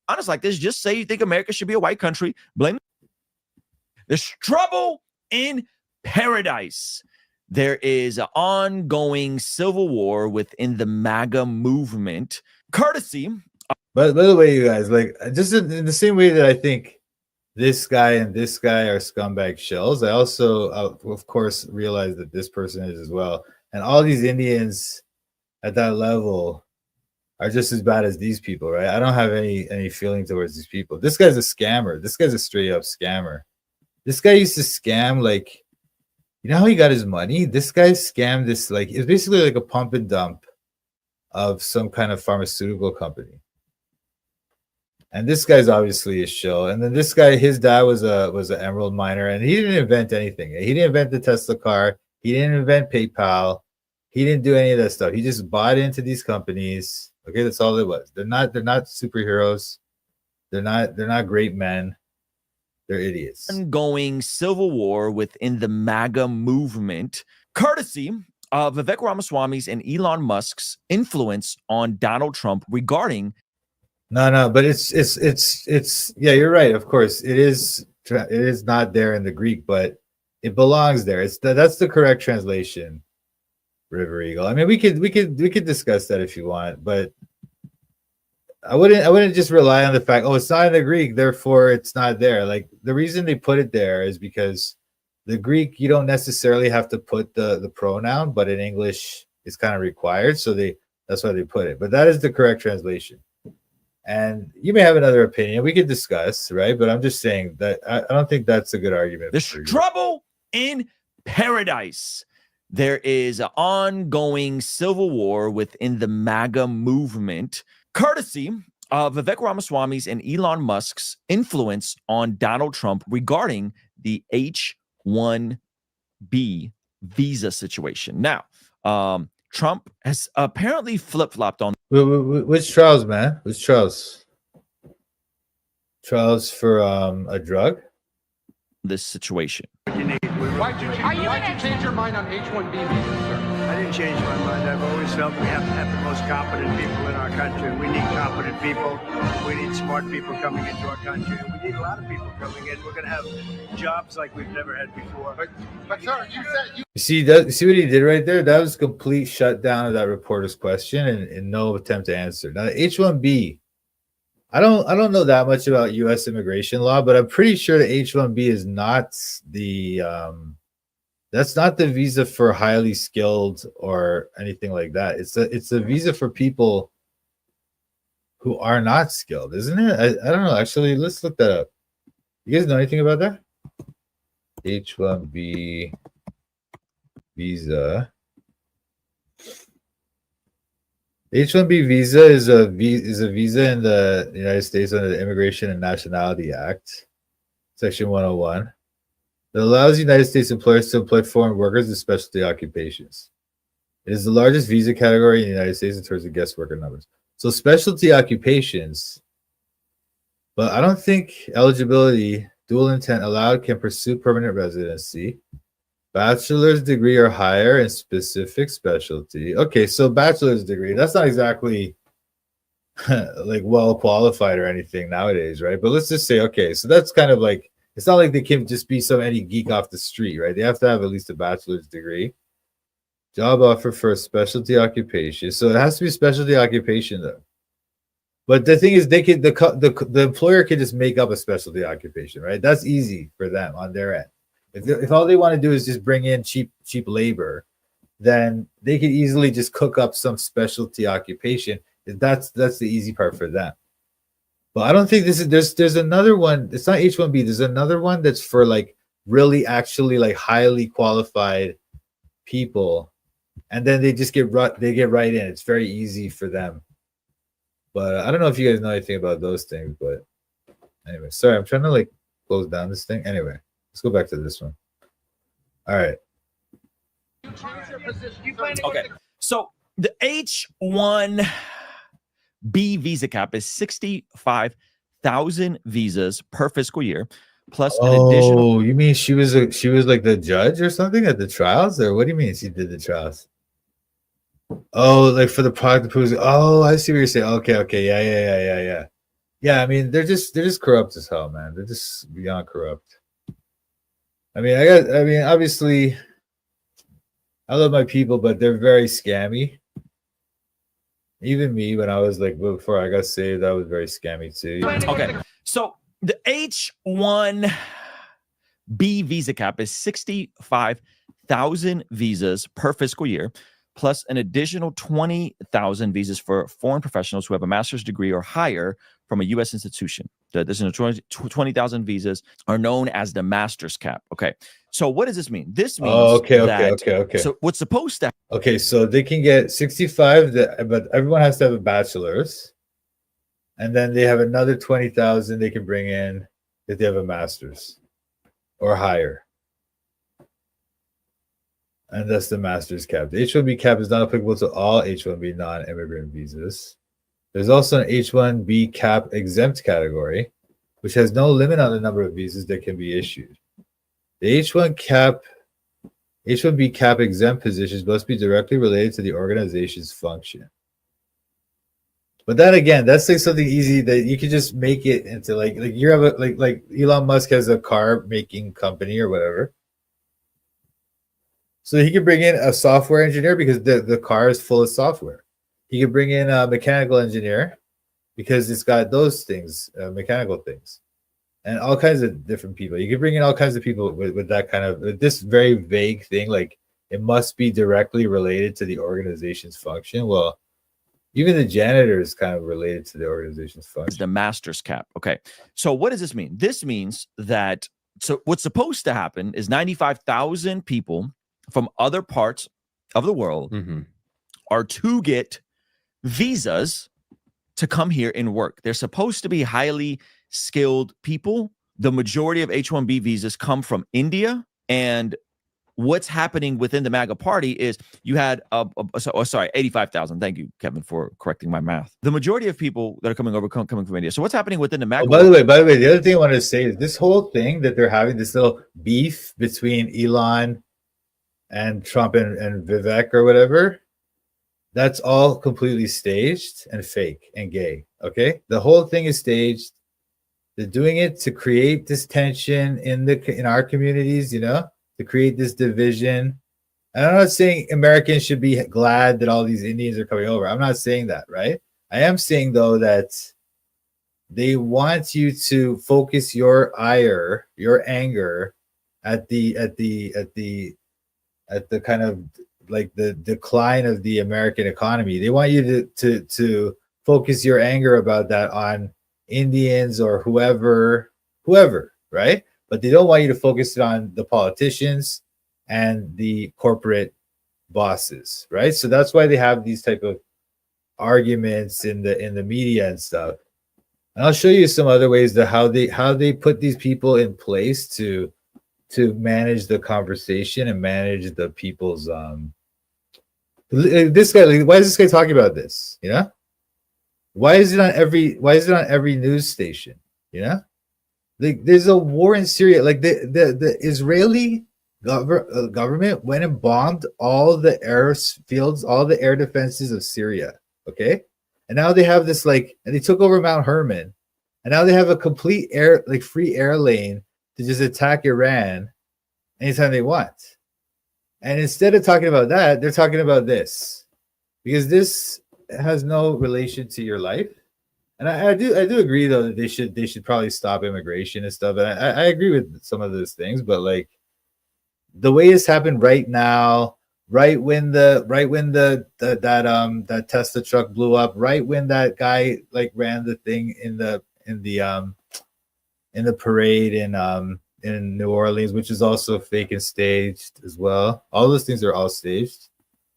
honest like this, just say you think America should be a white country. Blame. There's trouble in paradise. There is an ongoing civil war within the MAGA movement, courtesy. But by the way, you guys, like, just in the same way that I think this guy and this guy are scumbag shells, I also, of course, realize that this person is as well. And all these Indians at that level are just as bad as these people, right? I don't have any feeling towards these people. This guy's a scammer. This guy's a straight up scammer. This guy used to scam, like, you know how he got his money? This guy scammed this, like, it's basically like a pump and dump of some kind of pharmaceutical company. And this guy's obviously a shill. And then this guy, his dad was an emerald miner, and he didn't invent anything. He didn't invent the Tesla car. He didn't invent PayPal. He didn't do any of that stuff. He just bought into these companies. Okay, that's all it was. They're not superheroes. They're not great men. They're idiots. Ongoing civil war within the MAGA movement, courtesy of Vivek Ramaswamy's and Elon Musk's influence on Donald Trump regarding. No, but it's yeah, you're right. Of course, it is not there in the Greek, but it belongs there. That's the correct translation. River Eagle. I mean, we could discuss that if you want, but I wouldn't just rely on the fact, oh, it's not in the Greek, therefore it's not there. Like, the reason they put it there is because the Greek, you don't necessarily have to put the pronoun, but in English it's kind of required, so that's why they put it. But that is the correct translation. And you may have another opinion. We could discuss, right? But I'm just saying that I don't think that's a good argument. There's trouble in paradise. There is an ongoing civil war within the MAGA movement, courtesy of Vivek Ramaswamy's and Elon Musk's influence on Donald Trump regarding the H1B visa situation. Now, Trump has apparently flip-flopped on. Which trials, man? Which trials? Trials for a drug? This situation. Why'd you change your mind on H1B visas, sir? I didn't change my mind. I've always felt we have to have the most competent people in our country. We need competent people. We need smart people coming into our country. And we need a lot of people coming in. We're going to have jobs like we've never had before. But sir, you said you see what he did right there? That was complete shutdown of that reporter's question and no attempt to answer. Now, H1B, I don't know that much about U.S. immigration law, but I'm pretty sure the H1B is not the that's not the visa for highly skilled or anything like that. It's a visa for people who are not skilled, isn't it? I don't know. Actually, let's look that up. You guys know anything about that? H1B visa. H1B visa is a visa in the United States under the Immigration and Nationality Act, Section 101, that allows United States employers to employ foreign workers in specialty occupations. It is the largest visa category in the United States in terms of guest worker numbers. So specialty occupations, but I don't think eligibility, dual intent allowed, can pursue permanent residency. Bachelor's degree or higher in specific specialty. Okay, so bachelor's degree, that's not exactly like well qualified or anything nowadays, right? But let's just say, okay, so that's kind of like, it's not like they can just be any geek off the street, right? They have to have at least a bachelor's degree. Job offer for a specialty occupation. So it has to be a specialty occupation though. But the thing is, the employer can just make up a specialty occupation, right? That's easy for them on their end. If all they want to do is just bring in cheap labor, then they could easily just cook up some specialty occupation. That's the easy part for them. But I don't think this is there's another one. It's not H1B. There's another one that's for like really actually like highly qualified people, and then they just get right in. It's very easy for them. But I don't know if you guys know anything about those things. But anyway, sorry, I'm trying to like close down this thing. Anyway. Let's go back to this one. All right. Okay. So the H1B visa cap is 65,000 visas per fiscal year, plus an additional. Oh, you mean she was like the judge or something at the trials, or what do you mean she did the trials? Oh, like for the product proposal. Oh, I see what you're saying. Okay, yeah. Yeah, I mean, they're just corrupt as hell, man. They're just beyond corrupt. I mean, obviously, I love my people, but they're very scammy. Even me, when I was like, before I got saved, I was very scammy too. Okay, so the H1B visa cap is 65,000 visas per fiscal year, plus an additional 20,000 visas for foreign professionals who have a master's degree or higher from a U.S. institution. The additional 20,000 visas are known as the master's cap. Okay, so what does this mean? This means okay. So what's supposed to Okay, so they can get 65, but everyone has to have a bachelor's, and then they have another 20,000 they can bring in if they have a master's or higher. And that's the master's cap. The H1B cap is not applicable to all H1B non-immigrant visas. There's also an H1B cap exempt category, which has no limit on the number of visas that can be issued. The H1B cap exempt positions must be directly related to the organization's function. But then again, that's like something easy that you can just make it into like you have a like Elon Musk has a car making company or whatever. So he can bring in a software engineer because the car is full of software. He could bring in a mechanical engineer because it's got those things, mechanical things, and all kinds of different people. You can bring in all kinds of people with that kind of with this very vague thing, like it must be directly related to the organization's function. Well, even the janitor is kind of related to the organization's function. the master's cap. Okay, so what does this mean? This means that what's supposed to happen is 95,000 people from other parts of the world are to get visas to come here and work. They're supposed to be highly skilled people. The majority of H1B visas come from India. And what's happening within the MAGA party is you had 85,000. Thank you, Kevin, for correcting my math. The majority of people that are coming over coming from India. So what's happening within the MAGA? By the way, the other thing I wanted to say is this whole thing that they're having, this little beef between Elon and Trump and Vivek or whatever, that's all completely staged and fake and gay. Okay, the whole thing is staged. They're doing it to create this tension in our communities, you know, to create this division. And I'm not saying Americans should be glad that all these Indians are coming over. I'm not saying that, right? I am saying though that they want you to focus your ire, your anger at the kind of like the decline of the American economy. They want you to focus your anger about that on Indians or whoever, right? But they don't want you to focus it on the politicians and the corporate bosses, right? So that's why they have these type of arguments in the media and stuff. And I'll show you some other ways that how they put these people in place to manage the conversation and manage the people's this guy, like, why is this guy talking about this? You know, why is it on every news station? You know, like there's a war in Syria. Like the Israeli government went and bombed all the airfields, all the air defenses of Syria. Okay, and now they have this and they took over Mount Hermon, and now they have a complete free air lane to just attack Iran anytime they want. And instead of talking about that, they're talking about this because this has no relation to your life. And I do agree though that they should probably stop immigration and stuff. And I agree with some of those things, but like the way it's happened right now, right when that Tesla truck blew up, right when that guy ran the thing in the parade in New Orleans, which is also fake and staged as well. All those things are all staged.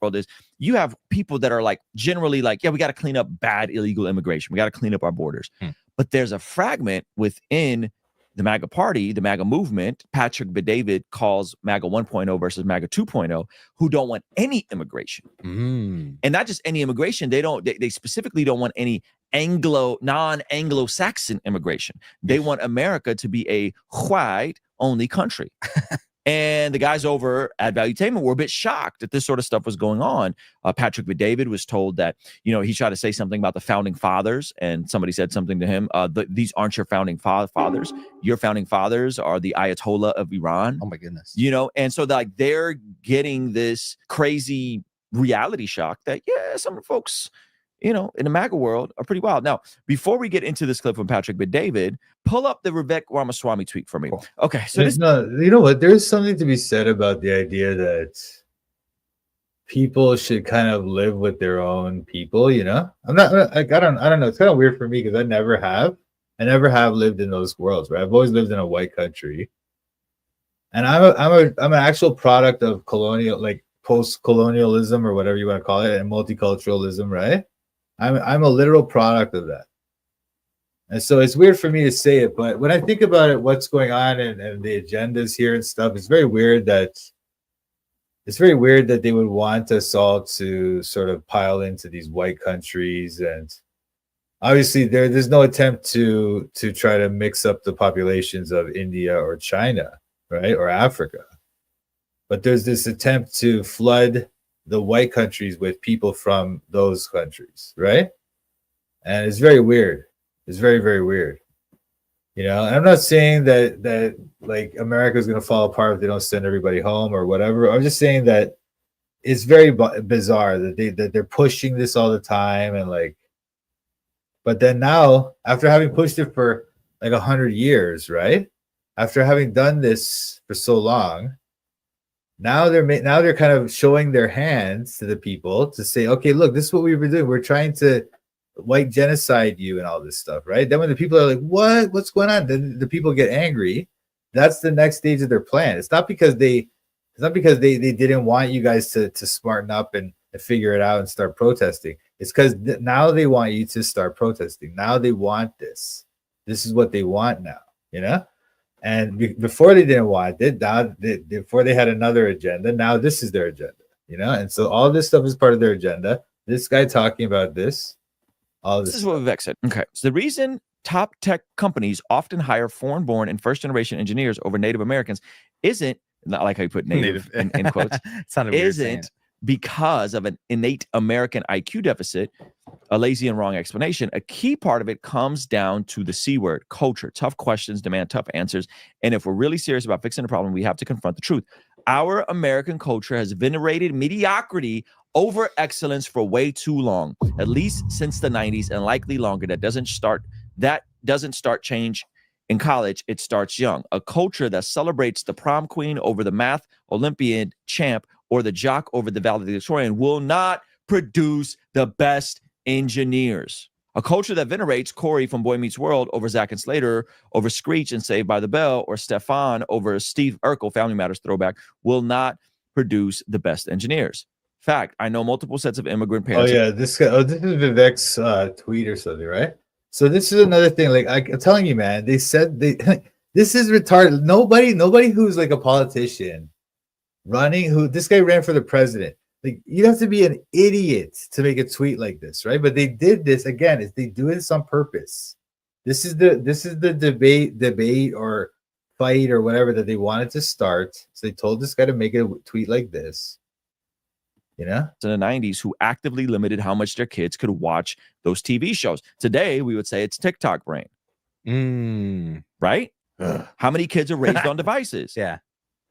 World is you have people that are generally yeah, we got to clean up bad illegal immigration. We got to clean up our borders. But there's a fragment within the MAGA party, the MAGA movement. Patrick Bet-David calls MAGA 1.0 versus MAGA 2.0, who don't want any immigration. And not just any immigration. They specifically don't want any non-Anglo-Saxon immigration. They want America to be a white only country. And the guys over at Valuetainment were a bit shocked that this sort of stuff was going on. Patrick Bet-David was told that, he tried to say something about the founding fathers, and somebody said something to him. These aren't your founding fathers. Your founding fathers are the Ayatollah of Iran. Oh my goodness. And so they're getting this crazy reality shock that, some of the folks, in the MAGA world are pretty wild. Now, before we get into this clip from Patrick Bet-David, pull up the Vivek Ramaswamy tweet for me. Cool. Okay, so you know what? There's something to be said about the idea that people should kind of live with their own people. I'm not like I don't know. It's kind of weird for me because I never have lived in those worlds. Right? I've always lived in a white country, and I'm an actual product of colonial, like post-colonialism or whatever you want to call it, and multiculturalism. Right? I'm a literal product of that. And so it's weird for me to say it, but when I think about it, what's going on and the agendas here and stuff, it's very weird that they would want us all to sort of pile into these white countries. And obviously there's no attempt to try to mix up the populations of India or China, right? Or Africa. But there's this attempt to flood the white countries with people from those countries, right? And it's very weird. It's very, very weird. And I'm not saying that like America is going to fall apart if they don't send everybody home or whatever. I'm just saying that it's very bizarre that they're pushing this all the time, and like, but then now, after having pushed it for like 100 years, right? After having done this for so long, now they're kind of showing their hands to the people to say, okay, look, this is what we've been doing. We're trying to white genocide you and all this stuff, right? Then when the people are like, what's going on? Then the people get angry. That's the next stage of their plan. It's not because they didn't want you guys to smarten up and figure it out and start protesting. It's because now they want you to start protesting. Now they want this. This is what they want now, And before they didn't want it. Now, before they had another agenda. Now this is their agenda, And so all this stuff is part of their agenda. This guy talking about this. All this is what Vivek said. Okay, so the reason top tech companies often hire foreign-born and first-generation engineers over Native Americans isn't, not like how you put native in quotes, isn't because of an innate American IQ deficit, a lazy and wrong explanation. A key part of it comes down to the C word, culture. Tough questions demand tough answers. And if we're really serious about fixing the problem, we have to confront the truth. Our American culture has venerated mediocrity over excellence for way too long, at least since the 90s, and likely longer. That doesn't start change in college. It starts young. A culture that celebrates the prom queen over the math Olympiad champ or the jock over the valedictorian will not produce the best engineers. A culture that venerates Corey from Boy Meets World over Zack and Slater, over Screech and Saved by the Bell, or Stefan over Steve Urkel, Family Matters throwback, will not produce the best engineers. Fact, I know multiple sets of immigrant parents. Oh yeah, this is Vivek's tweet or something, right? So this is another thing. Like I'm telling you, man, they said this is retarded. Nobody who's like a politician running, this guy ran for the president. Like, you'd have to be an idiot to make a tweet like this, right? But they did this again. They do this on purpose. This is the debate or fight or whatever that they wanted to start. So they told this guy to make a tweet like this. In the 90s, who actively limited how much their kids could watch those TV shows. Today, we would say it's TikTok brain. Right? Ugh. How many kids are raised on devices? Yeah.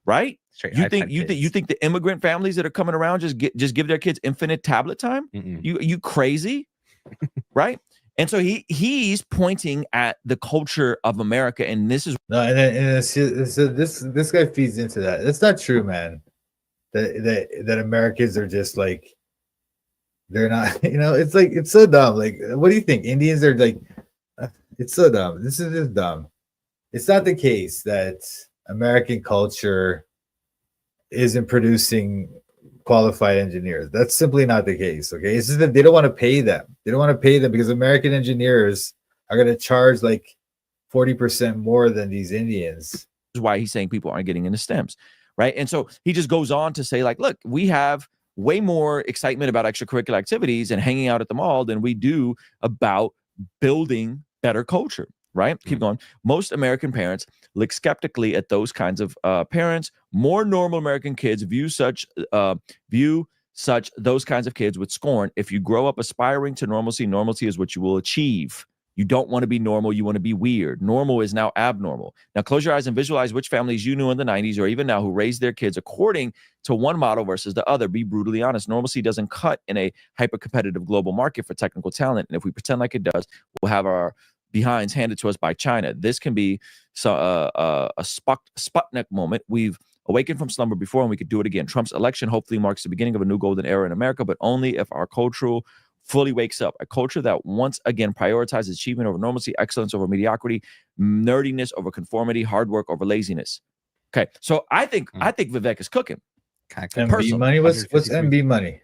Right? You think the immigrant families that are coming around just give their kids infinite tablet time? You crazy? Right? And so he's pointing at the culture of America, and this is this guy feeds into that. That's not true, man. That Americans are just like, they're not, it's like, it's so dumb. Like, what do you think? Indians are like, it's so dumb. This is just dumb. It's not the case that American culture isn't producing qualified engineers. That's simply not the case. Okay. It's just that they don't want to pay them. They don't want to pay them because American engineers are going to charge like 40% more than these Indians. This is why he's saying people aren't getting into STEMs. Right. And so he just goes on to say, like, look, we have way more excitement about extracurricular activities and hanging out at the mall than we do about building better culture. right? Keep going. Most American parents look skeptically at those kinds of parents. More normal American kids view those kinds of kids with scorn. If you grow up aspiring to normalcy, normalcy is what you will achieve. You don't want to be normal. You want to be weird. Normal is now abnormal. Now close your eyes and visualize which families you knew in the 90s or even now who raised their kids according to one model versus the other. Be brutally honest. Normalcy doesn't cut in a hyper-competitive global market for technical talent. And if we pretend like it does, we'll have our behinds handed to us by China. This can be a Sputnik moment. We've awakened from slumber before, and we could do it again. Trump's election hopefully marks the beginning of a new golden era in America, but only if our culture fully wakes up. A culture that once again prioritizes achievement over normalcy, excellence over mediocrity, nerdiness over conformity, hard work over laziness. Okay, so I think Vivek is cooking. MB money. What's MB money?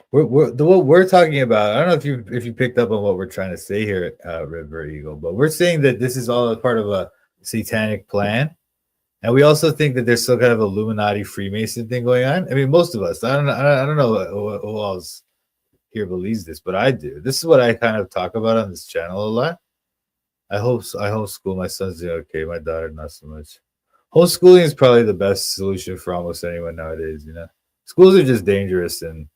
What we're talking about. I don't know if you picked up on what we're trying to say here at River Eagle, but we're saying that this is all a part of a satanic plan, and we also think that there's some kind of Illuminati Freemason thing going on. I mean, most of us. I don't know who else here believes this, but I do. This is what I kind of talk about on this channel a lot. I homeschool. My son's doing okay. My daughter not so much. Homeschooling is probably the best solution for almost anyone nowadays. Schools are just dangerous, and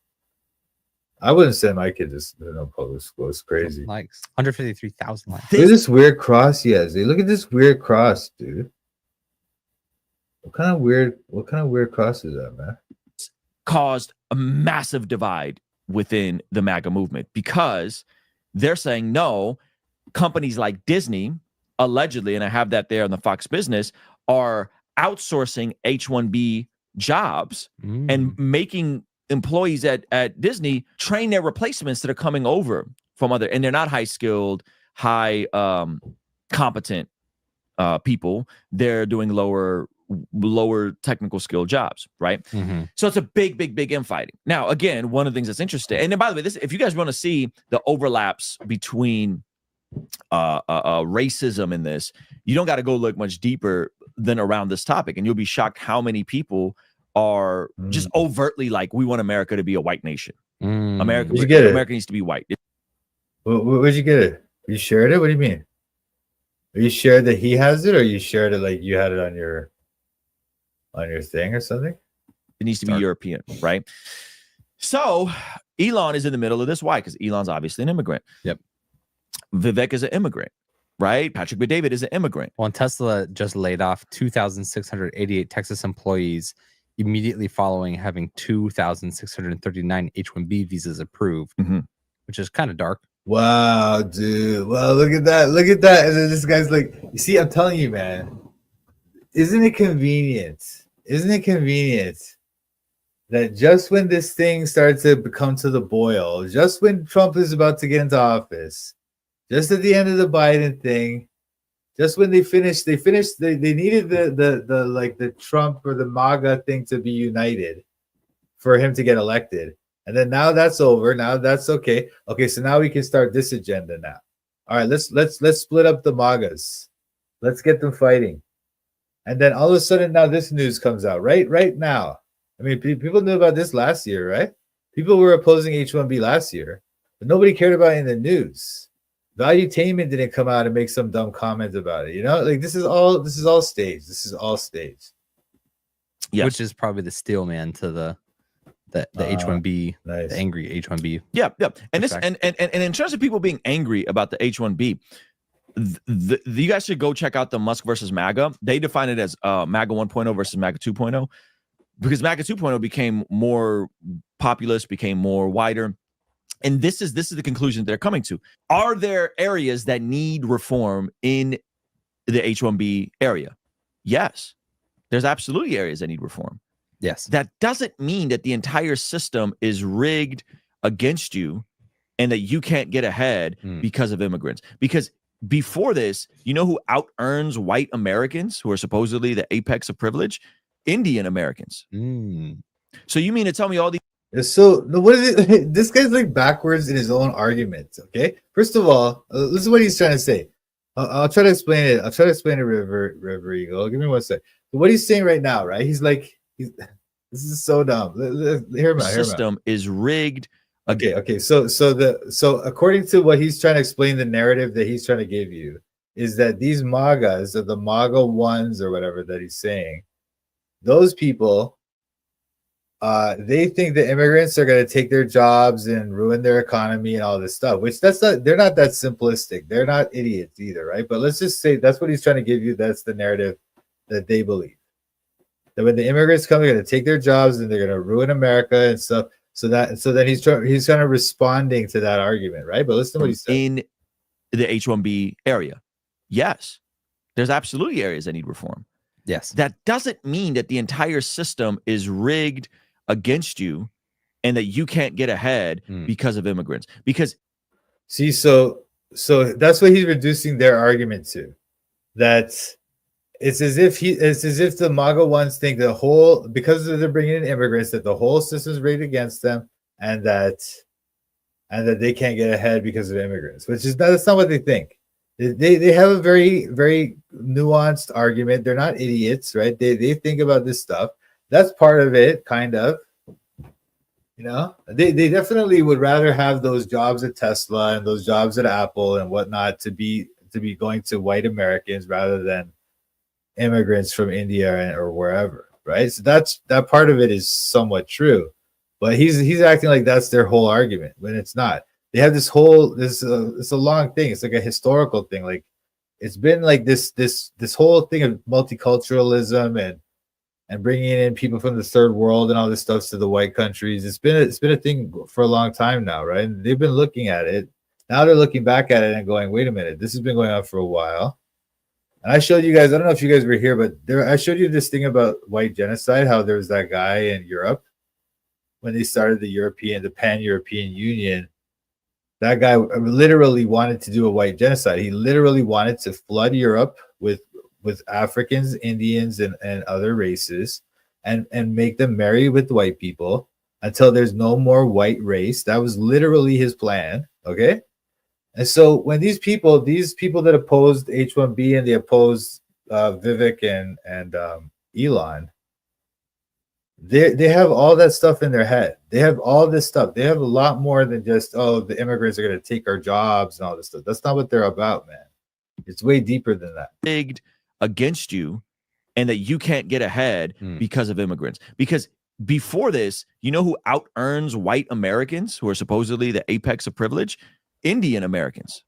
I wouldn't send my kid to public school. It's crazy. Likes 153,000 likes. Look at this weird cross he has. Look at this weird cross, dude. What kind of weird cross is that, man? Caused a massive divide within the MAGA movement because they're saying no, companies like Disney, allegedly, and I have that there on the Fox Business, are outsourcing H1B jobs and making employees at Disney train their replacements that are coming over from other, and they're not high skilled, high competent people. They're doing lower technical skill jobs, right? So it's a big infighting. Now, again, one of the things that's interesting, and then by the way, this, if you guys want to see the overlaps between racism in this, you don't got to go look much deeper than around this topic, and you'll be shocked how many people are just overtly like, we want America to be a white nation. America needs to be white. Where'd you get it? You shared it? What do you mean? Are you shared that he has it, or you shared it like you had it on your thing or something? It needs to be European, right? So Elon is in the middle of this. Why? Because Elon's obviously an immigrant. Yep. Vivek is an immigrant, right? Patrick Bet-David is an immigrant. Well, and Tesla just laid off 2,688 Texas employees immediately following having 2,639 H1B visas approved, which is kind of dark. Wow, dude. Well, look at that. Look at that. And then this guy's like, you see, I'm telling you, man, isn't it convenient? Isn't it convenient that just when this thing starts to come to the boil, just when Trump is about to get into office, just at the end of the Biden thing, just when they needed the Trump or the MAGA thing to be united for him to get elected. And then now that's over. Now that's okay. Okay, so now we can start this agenda now. All right, let's split up the MAGAs. Let's get them fighting. And then all of a sudden now this news comes out right now. I mean, people knew about this last year, right? People were opposing H1B last year, but nobody cared about it in the news. Valuetainment didn't come out and make some dumb comment about it. Like this is all staged. This is all staged. Yes. Which is probably the steel man to the H1B, nice. The angry H1B. Yeah. And this and in terms of people being angry about the H1B, you guys should go check out the Musk versus MAGA. They define it as MAGA 1.0 versus MAGA 2.0, because MAGA 2.0 became more populist, became more wider. And this is the conclusion they're coming to. Are there areas that need reform in the H1B area? Yes. There's absolutely areas that need reform. Yes. That doesn't mean that the entire system is rigged against you and that you can't get ahead because of immigrants. Because before this, you know who out-earns white Americans who are supposedly the apex of privilege? Indian Americans. So you mean to tell me all these... So what is it? This guy's like backwards in his own argument. Okay, first of all, this is what he's trying to say. I'll try to explain it. I'll try to explain it, River Eagle. Give me 1 sec. What he's saying right now, right? He's like, this is so dumb. Hear him out. System is rigged Okay. So according to what he's trying to explain, the narrative that he's trying to give you is that these MAGAs, or the MAGA ones or whatever that he's saying, those people, they think the immigrants are going to take their jobs and ruin their economy and all this stuff, which they're not that simplistic. They're not idiots either, right? But let's just say that's what he's trying to give you. That's the narrative that they believe. That when the immigrants come, they're going to take their jobs and they're going to ruin America and stuff. So then he's kind of responding to that argument, right? But listen to what he said. In the H1B area, yes, there's absolutely areas that need reform. Yes. That doesn't mean that the entire system is rigged against you and that you can't get ahead because of immigrants. Because see, so that's what he's reducing their argument to. That it's as if the MAGA ones think the whole, because they're bringing in immigrants, that the whole system's rigged against them, and that they can't get ahead because of immigrants, which is that's not what they think. They have a very, very nuanced argument. They're not idiots, right? They think about this stuff. That's part of it, kind of. You know, they definitely would rather have those jobs at Tesla and those jobs at Apple and whatnot to be going to white Americans rather than immigrants from India or wherever, right? So that part of it is somewhat true, but he's acting like that's their whole argument when it's not. They have it's a long thing. It's like a historical thing. Like it's been like this whole thing of multiculturalism and bringing in people from the third world and all this stuff to the white countries. It's been a thing for a long time now, right? And they've been looking at it. Now they're looking back at it and going, wait a minute, this has been going on for a while. And I showed you guys, I don't know if you guys were here, but I showed you this thing about white genocide, how there was that guy in Europe when they started the Pan-European Union. That guy literally wanted to do a white genocide. He literally wanted to flood Europe with Africans, Indians, and other races and make them marry with white people until there's no more white race. That was literally his plan, okay? And so when these people that opposed H1B and they opposed Vivek and Elon, they have all that stuff in their head. They have all this stuff. They have a lot more than just, oh, the immigrants are going to take our jobs and all this stuff. That's not what they're about, man. It's way deeper than that. Rigged against you and that you can't get ahead because of immigrants. Because before this, you know who out-earns white Americans who are supposedly the apex of privilege? Indian Americans.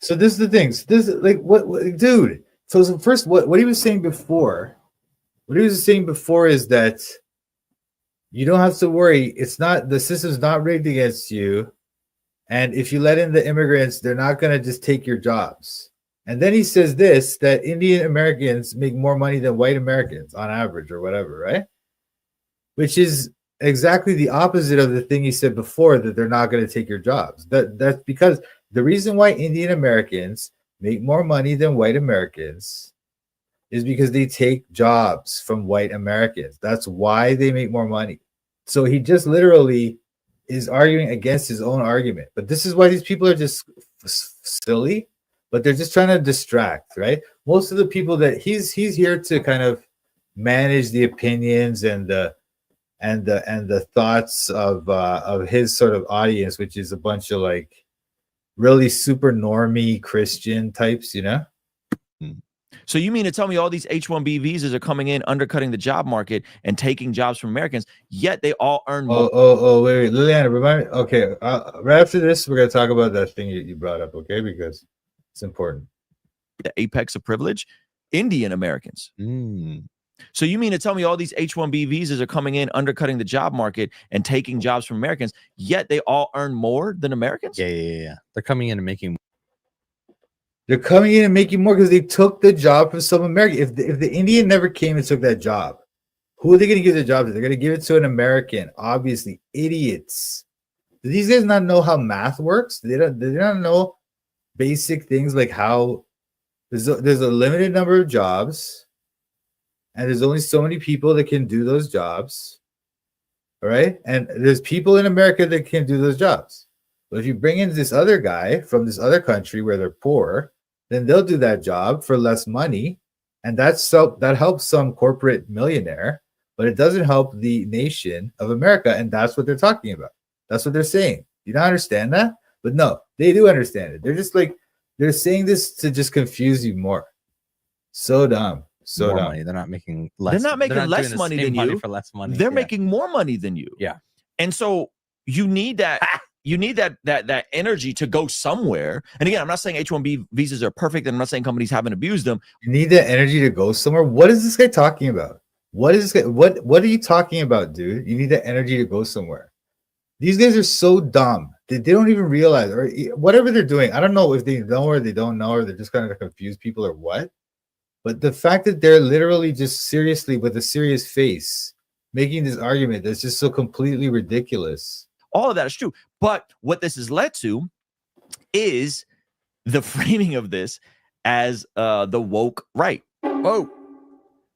So this is the thing. So this is like what dude. So first, what he was saying before, is that you don't have to worry. The system's not rigged against you, and if you let in the immigrants, they're not going to just take your jobs. And then he says that Indian Americans make more money than white Americans on average, or whatever, right? Which is exactly the opposite of the thing he said before, that they're not going to take your jobs. That's because the reason why Indian Americans make more money than white Americans is because they take jobs from white Americans. That's why they make more money. So he just literally is arguing against his own argument. But this is why these people are just silly, but they're just trying to distract, right? Most of the people that he's here to kind of manage the opinions and the thoughts of his sort of audience, which is a bunch of like really super normie Christian types, you know? So you mean to tell me all these H1B visas are coming in, undercutting the job market and taking jobs from Americans, yet they all earn more? Wait, Liliana, remind me. Okay, right after this, we're going to talk about that thing you brought up, okay? Because it's important. The apex of privilege? Indian Americans. So you mean to tell me all these H1B visas are coming in, undercutting the job market and taking jobs from Americans, yet they all earn more than Americans? Yeah. They're coming in and making. They're coming in and making more because they took the job from some American. If the Indian never came and took that job, who are they going to give the job to? They're going to give it to an American. Obviously, idiots. Do these guys not know how math works? They don't know basic things like how there's a limited number of jobs. And there's only so many people that can do those jobs. All right. And there's people in America that can do those jobs. But if you bring in this other guy from this other country where they're poor, then they'll do that job for less money. And that helps some corporate millionaire, but it doesn't help the nation of America. And that's what they're talking about. That's what they're saying. You don't understand that? But no, they do understand it. They're just like, they're saying this to just confuse you more. So dumb. So more dumb. money. They're not making less. They're not making doing less the money same than money you. for less money. They're Yeah. making more money than you. Yeah. And so you need that. You need that energy to go somewhere. And again, I'm not saying H1B visas are perfect, and I'm not saying companies haven't abused them. You need that energy to go somewhere. What is this guy talking about? What is this guy? What are you talking about, dude? You need that energy to go somewhere. These guys are so dumb. They don't even realize, or whatever they're doing. I don't know if they know or they don't know, or they're just kind of confuse people or what. But the fact that they're literally just seriously, with a serious face, making this argument that's just so completely ridiculous. All of that is true. But what this has led to is the framing of this as the woke right. Oh,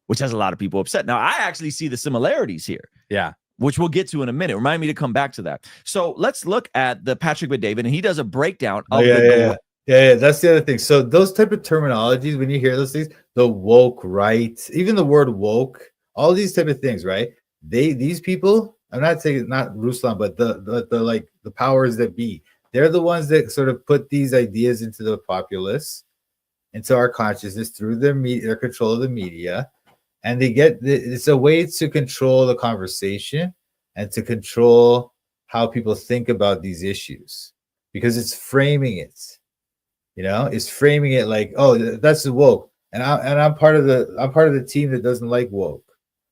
which has a lot of people upset. Now, I actually see the similarities here. Yeah. Which we'll get to in a minute. Remind me to come back to that. So let's look at the Patrick Bet-David, and he does a breakdown of Yeah, that's the other thing. So those type of terminologies, when you hear those things, the woke right, even the word woke, all these type of things, right? These people, I'm not saying not Ruslan, but the like the powers that be, they're the ones that sort of put these ideas into the populace, into our consciousness through their control of the media, and it's a way to control the conversation and to control how people think about these issues, because it's framing it. It's framing it like, oh, that's the woke, and I'm part of the team that doesn't like woke.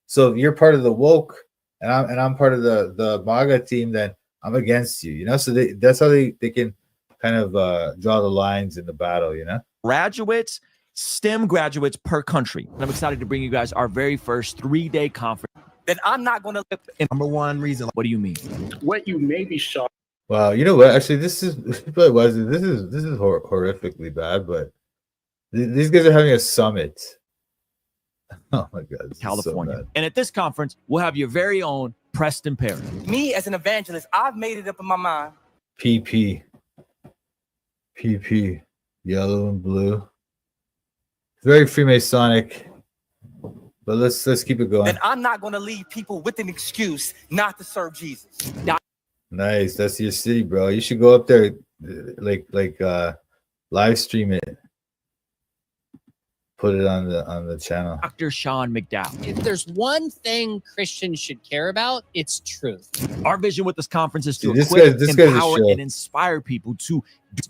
So if you're part of the woke, and I'm part of the MAGA team, then I'm against you. So that's how they can kind of draw the lines in the battle. Graduates, STEM graduates per country. And I'm excited to bring you guys our very first 3-day conference. That I'm not going to. Number one reason. What do you mean? What you may be shocked. Wow, you know what? Actually, this is horrifically bad, but these guys are having a summit. Oh my God, California. So and at this conference, we'll have your very own Preston Perry. Me as an evangelist, I've made it up in my mind. PP, yellow and blue. Very Freemasonic, but let's keep it going. That I'm not going to leave people with an excuse not to serve Jesus. Nice. That's your city, bro. You should go up there, like live stream it. Put it on the channel. Dr. Sean McDowell. If there's one thing Christians should care about, it's truth. Our vision with this conference is to This equip, guy's empower, a show. and inspire people to do.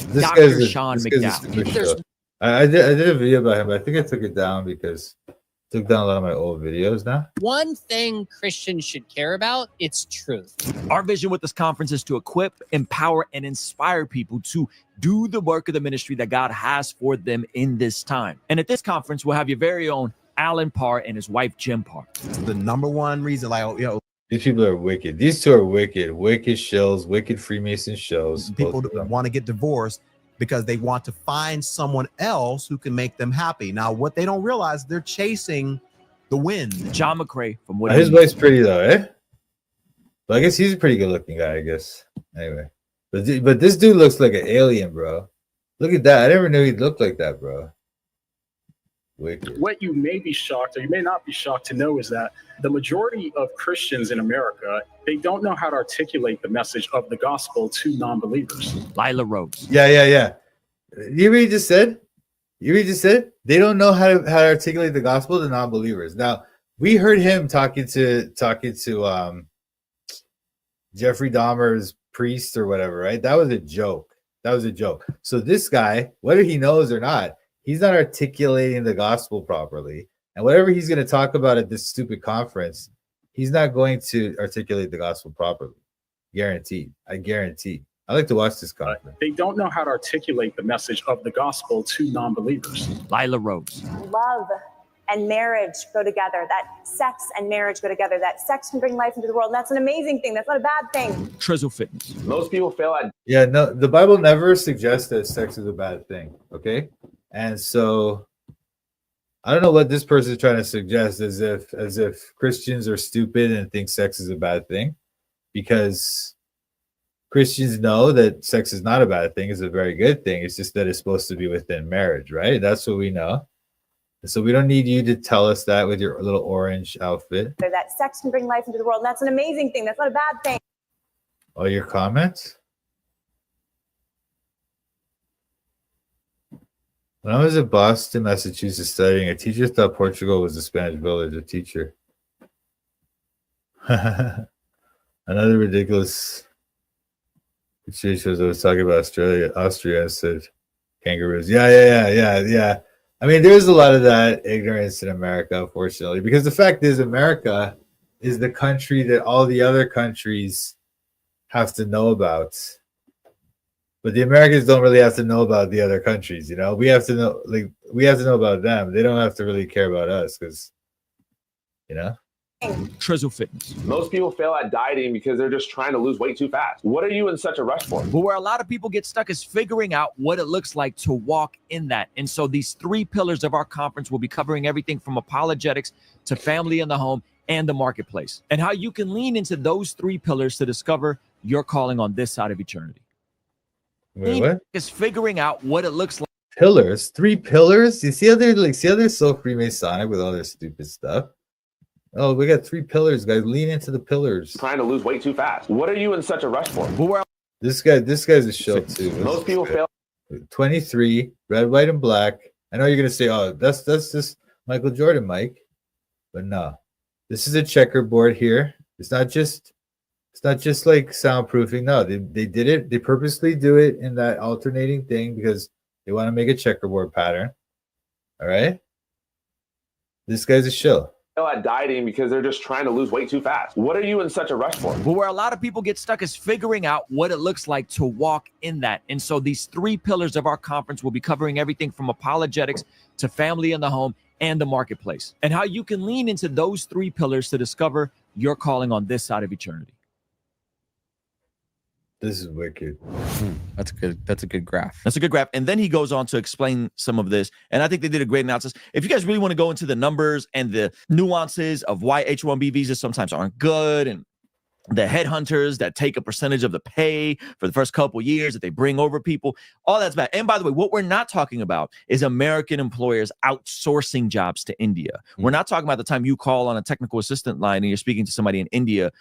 This Dr. guy's Sean this guy's McDowell. a super If there's show. I did a video about him, but I think I took it down because I took down a lot of my old videos now. one thing Christians should care about, it's truth. Our vision with this conference is to equip, empower, and inspire people to do the work of the ministry that God has for them in this time. And at this conference, we'll have your very own Alan Parr and his wife, Jim Parr. The number one reason, These people are wicked. These two are wicked shills, wicked Freemason shows. people both of them. want to get divorced because they want to find someone else who can make them happy. Now, what they don't realize, they're chasing the wind. John McCrae from What His wife's pretty though, eh? But I guess he's a pretty good looking guy, I guess. Anyway, but this dude looks like an alien, bro. Look at that. I never knew he looked like that, bro. Wicked. What you may be shocked, or you may not be shocked to know, is that the majority of Christians in America, they don't know how to articulate the message of the gospel to non-believers. Lila Rose. Yeah. You really just said? They don't know how to articulate the gospel to non-believers. Now, we heard him talking to Jeffrey Dahmer's priest or whatever, right? That was a joke. So this guy, whether he knows or not, he's not articulating the gospel properly. And whatever he's going to talk about at this stupid conference, he's not going to articulate the gospel properly. Guaranteed. I guarantee. I like to watch this conference. They don't know how to articulate the message of the gospel to non-believers. Lila Rose. Love and marriage go together, that sex and marriage go together, that sex can bring life into the world. And that's an amazing thing. That's not a bad thing. Trizzle Fitness. Most people fail at. Yeah, no, the Bible never suggests that sex is a bad thing. Okay. And so I don't know what this person is trying to suggest, as if Christians are stupid and think sex is a bad thing, because Christians know that sex is not a bad thing. It's a very good thing. It's just that it's supposed to be within marriage, right? That's what we know. And so we don't need you to tell us that with your little orange outfit. That sex can bring life into the world. And that's an amazing thing. That's not a bad thing. All your comments? When I was in Boston, Massachusetts studying, a teacher thought Portugal was a Spanish village, a teacher. Another ridiculous situation was I was talking about Austria, and said kangaroos. Yeah. I mean, there's a lot of that ignorance in America, unfortunately, because the fact is America is the country that all the other countries have to know about. But the Americans don't really have to know about the other countries, you know. We have to know, like, we have to know about them. They don't have to really care about us, because, you know. Trizzle Fitness. Most people fail at dieting because they're just trying to lose weight too fast. What are you in such a rush for? But where a lot of people get stuck is figuring out what it looks like to walk in that. And so these 3 pillars of our conference will be covering everything from apologetics to family in the home and the marketplace, and how you can lean into those 3 pillars to discover your calling on this side of eternity. Wait, what? Is figuring out what it looks like. Pillars? 3 pillars? You see how they're so Freemasonic with all their stupid stuff? Oh, we got 3 pillars, guys. Lean into the pillars. Trying to lose weight too fast. What are you in such a rush for? This guy's a show too. Most people fail. 23, red, white, and black. I know you're gonna say, "Oh, that's just Michael Jordan, Mike," but no. This is a checkerboard here. It's not just like soundproofing. No, they did it. They purposely do it in that alternating thing because they want to make a checkerboard pattern. All right. This guy's a shill. At dieting because they're just trying to lose weight too fast. What are you in such a rush for? But where a lot of people get stuck is figuring out what it looks like to walk in that. And so these 3 pillars of our conference will be covering everything from apologetics to family in the home and the marketplace, and how you can lean into those 3 pillars to discover your calling on this side of eternity. This is wicked. That's good. That's a good graph. That's a good graph. And then he goes on to explain some of this. And I think they did a great analysis. If you guys really want to go into the numbers and the nuances of why H1B visas sometimes aren't good, and the headhunters that take a percentage of the pay for the first couple of years that they bring over people, all that's bad. And by the way, what we're not talking about is American employers outsourcing jobs to India. We're not talking about the time you call on a technical assistant line and you're speaking to somebody in India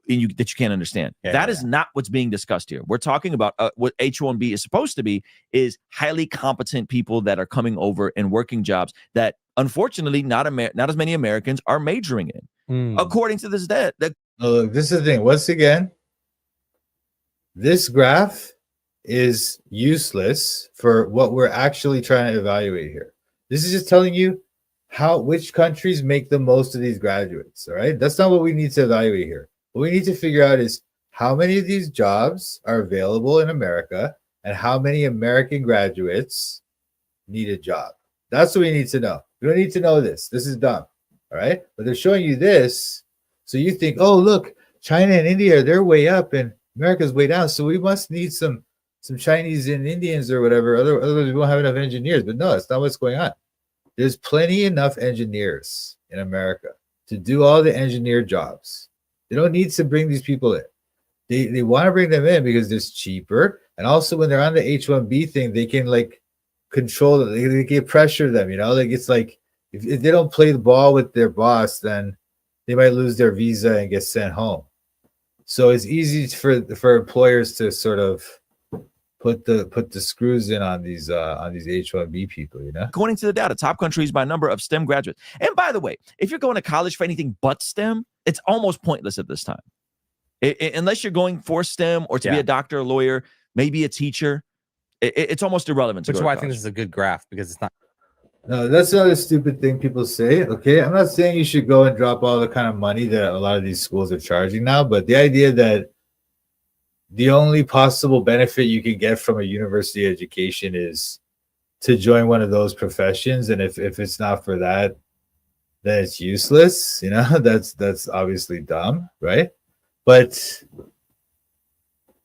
that you can't understand. That is not what's being discussed here. We're talking about what H1B is supposed to be, is highly competent people that are coming over and working jobs that unfortunately not as many Americans are majoring in. According to this look, this is the thing. Once again, this graph is useless for what we're actually trying to evaluate here. This is just telling you which countries make the most of these graduates. All right. That's not what we need to evaluate here. What we need to figure out is how many of these jobs are available in America and how many American graduates need a job. That's what we need to know. We don't need to know this. This is dumb. All right. But they're showing you this. So you think, oh, look, China and India, they're way up and America's way down. So we must need some Chinese and Indians or whatever. Otherwise, we won't have enough engineers. But no, that's not what's going on. There's plenty enough engineers in America to do all the engineer jobs. They don't need to bring these people in. They want to bring them in because it's cheaper. And also when they're on the H1B thing, they can like control it. They can pressure them, you know? Like it's like if they don't play the ball with their boss, then they might lose their visa and get sent home. So it's easy for employers to sort of put the screws in on these H1B people, you know? According to the data, top countries by number of STEM graduates. And by the way, if you're going to college for anything but STEM, it's almost pointless at this time. Unless you're going for STEM or to be a doctor, a lawyer, maybe a teacher, it's almost irrelevant. Which is why I think this is a good graph, because it's not. No, that's not a stupid thing people say. Okay, I'm not saying you should go and drop all the kind of money that a lot of these schools are charging now, but the idea that the only possible benefit you can get from a university education is to join one of those professions, and if it's not for that, then it's useless. You know, that's obviously dumb, right? But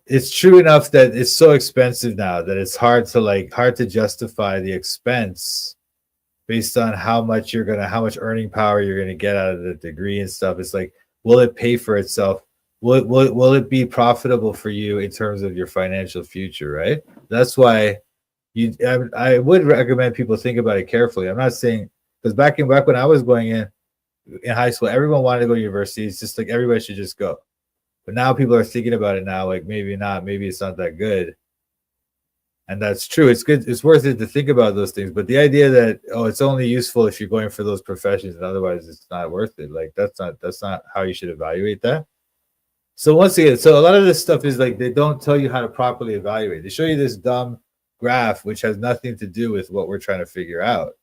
it's true enough that it's so expensive now that it's hard to justify the expense based on how much earning power you're gonna get out of the degree and stuff. It's like, will it pay for itself? Will it be profitable for you in terms of your financial future, right? That's why I would recommend people think about it carefully. I'm not saying, because back when I was going in high school, everyone wanted to go to university. It's just like everybody should just go. But now people are thinking about it now, like maybe not, maybe it's not that good. And that's true. It's good. It's worth it to think about those things. But the idea that, oh, it's only useful if you're going for those professions and otherwise it's not worth it. Like that's not how you should evaluate that. So once again, so a lot of this stuff is like they don't tell you how to properly evaluate. They show you this dumb graph which has nothing to do with what we're trying to figure out.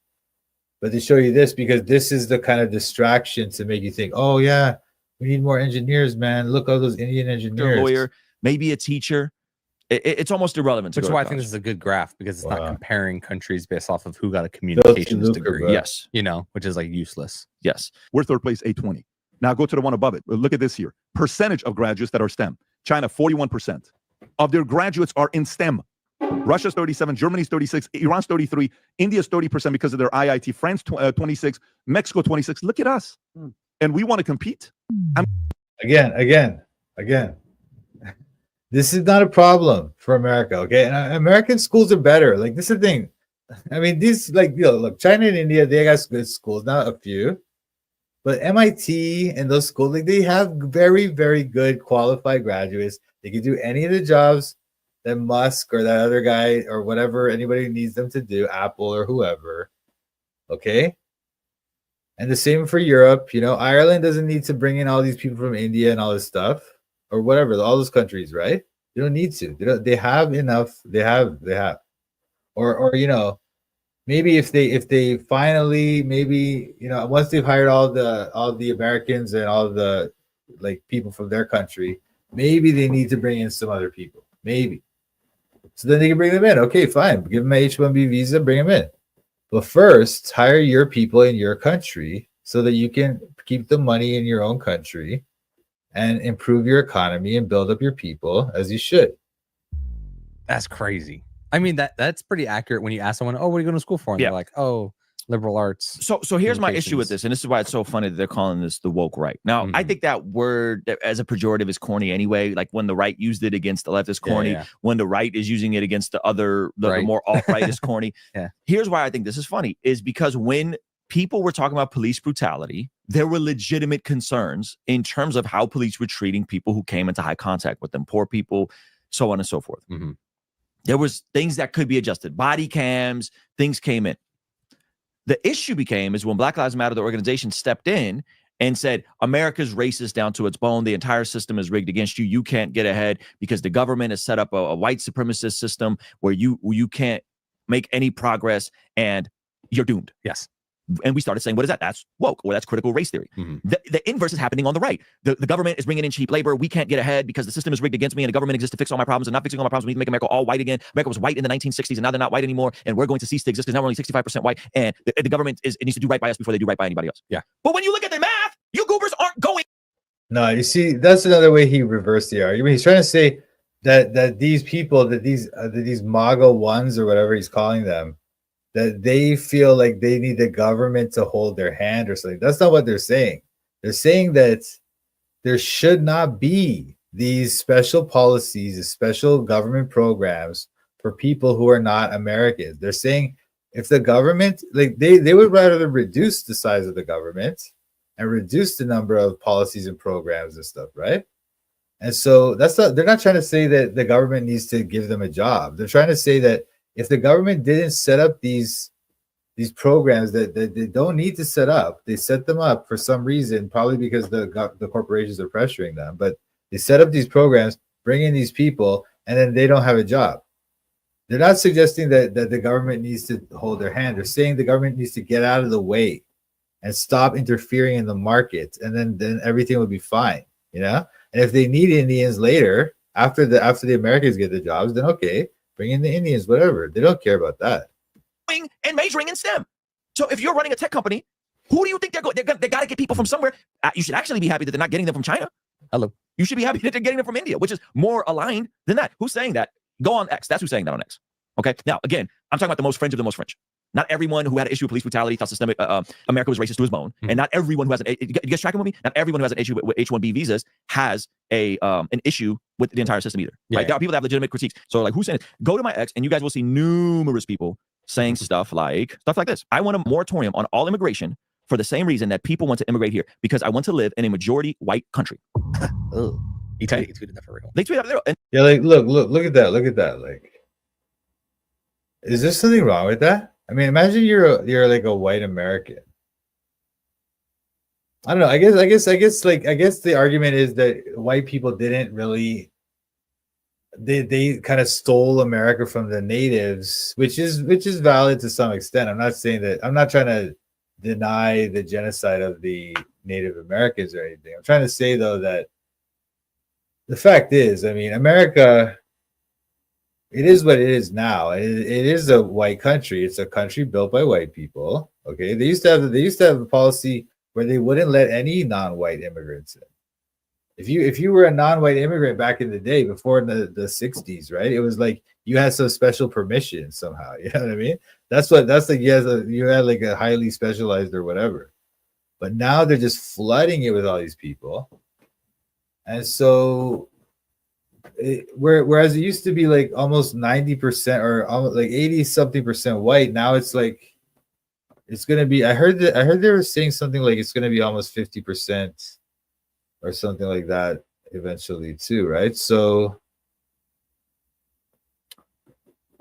But they show you this because this is the kind of distraction to make you think, oh yeah, we need more engineers, man. Look at those Indian engineers. A lawyer, maybe a teacher. It's almost irrelevant. Which is why I think this is a good graph because it's not comparing countries based off of who got a communications degree. Yes. You know, which is like useless. Yes. We're third place, 820. Now go to the one above it. Look at this here. Percentage of graduates that are STEM. China, 41% of their graduates are in STEM. Russia's 37, Germany's 36, Iran's 33, India's 30% because of their IIT, France 26, Mexico 26. Look at us. And we want to compete. Again. This is not a problem for America, okay? And American schools are better. Like, this is the thing. I mean, these, like, you know, look, China and India, they got good schools, not a few. But MIT and those schools, like, they have very, very good qualified graduates. They can do any of the jobs that Musk or that other guy or whatever anybody needs them to do, Apple or whoever, okay? And the same for Europe. You know, Ireland doesn't need to bring in all these people from India and all this stuff. Or whatever, all those countries, right? They don't need to. They have enough. They have. Or you know, maybe if they finally, maybe, you know, once they've hired all the Americans and all the like people from their country, maybe they need to bring in some other people. Maybe. So then they can bring them in. Okay, fine. Give them an H1B visa, bring them in. But first, hire your people in your country so that you can keep the money in your own country and improve your economy and build up your people as you should. That's crazy. I mean, that's pretty accurate when you ask someone, oh, what are you going to school for? And they're like, oh, liberal arts. So here's my issue with this, and this is why it's so funny that they're calling this the woke right. Now, I think that word as a pejorative is corny anyway. Like when the right used it against the left is corny. When the right is using it against the more alt-right is corny. Here's why I think this is funny, is because when people were talking about police brutality, there were legitimate concerns in terms of how police were treating people who came into high contact with them, poor people, so on and so forth. There was things that could be adjusted, body cams, things came in. The issue became is when Black Lives Matter, the organization, stepped in and said, America's racist down to its bone. The entire system is rigged against you. You can't get ahead because the government has set up a white supremacist system where you can't make any progress and you're doomed. Yes. And we started saying, what is that? That's woke, or that's critical race theory. The inverse is happening on the right. The government is bringing in cheap labor. We can't get ahead because the system is rigged against me, and the government exists to fix all my problems, and not fixing all my problems. We need to make America all white again. America was white in the 1960s, and now they're not white anymore, and we're going to cease to exist because now we're only 65% white, and the government it needs to do right by us before they do right by anybody else. But when you look at the math, you goobers aren't going. No, you see, that's another way he reversed the argument. He's trying to say that these people, that these MAGA ones or whatever he's calling them, that they feel like they need the government to hold their hand or something. That's not what they're saying. They're saying that there should not be these special policies, these special government programs for people who are not Americans. They're saying if the government, like they would rather reduce the size of the government and reduce the number of policies and programs and stuff, right? And so they're not trying to say that the government needs to give them a job. They're trying to say that if the government didn't set up these programs that they don't need to set up, they set them up for some reason, probably because the corporations are pressuring them, but they set up these programs, bring in these people, and then they don't have a job. They're not suggesting that the government needs to hold their hand. They're saying the government needs to get out of the way and stop interfering in the market, and then everything will be fine, you know? And if they need Indians later, after the Americans get the jobs, then okay, bring in the Indians, whatever. They don't care about that. And majoring in STEM. So if you're running a tech company, who do you think they're going? They got to get people from somewhere. You should actually be happy that they're not getting them from China. Hello. You should be happy that they're getting them from India, which is more aligned than that. Who's saying that? Go on X. That's who's saying that on X. Okay. Now, again, I'm talking about the most fringe of the most fringe. Not everyone who had an issue with police brutality thought systemic America was racist to his bone, and not everyone who has you guys tracking with me? Not everyone who has an issue with H1B visas has an issue with the entire system either. Right? There are people that have legitimate critiques. So, like, who's saying it? Go to my X, and you guys will see numerous people saying stuff like this. I want a moratorium on all immigration for the same reason that people want to immigrate here, because I want to live in a majority white country. He tweeted that for real. They tweeted out there. Yeah, like look at that. Like, is there something wrong with that? I mean, imagine you're like a white American. I don't know. I guess the argument is that white people didn't really they kind of stole America from the natives, which is valid to some extent. I'm not saying that. I'm not trying to deny the genocide of the Native Americans or anything. I'm trying to say though that the fact is, I mean, America, it is what it is now. It is a white country. It's a country built by white people. Okay, they used to have a policy where they wouldn't let any non-white immigrants in. If you were a non-white immigrant back in the day, before the 60s, right? It was like you had some special permission somehow. You know what I mean? That's like you had like a highly specialized or whatever. But now they're just flooding it with all these people. And so whereas it used to be like almost 90% or almost like 80-something% white, now it's like it's gonna be. I heard they were saying something like it's gonna be almost 50% or something like that eventually too, right? So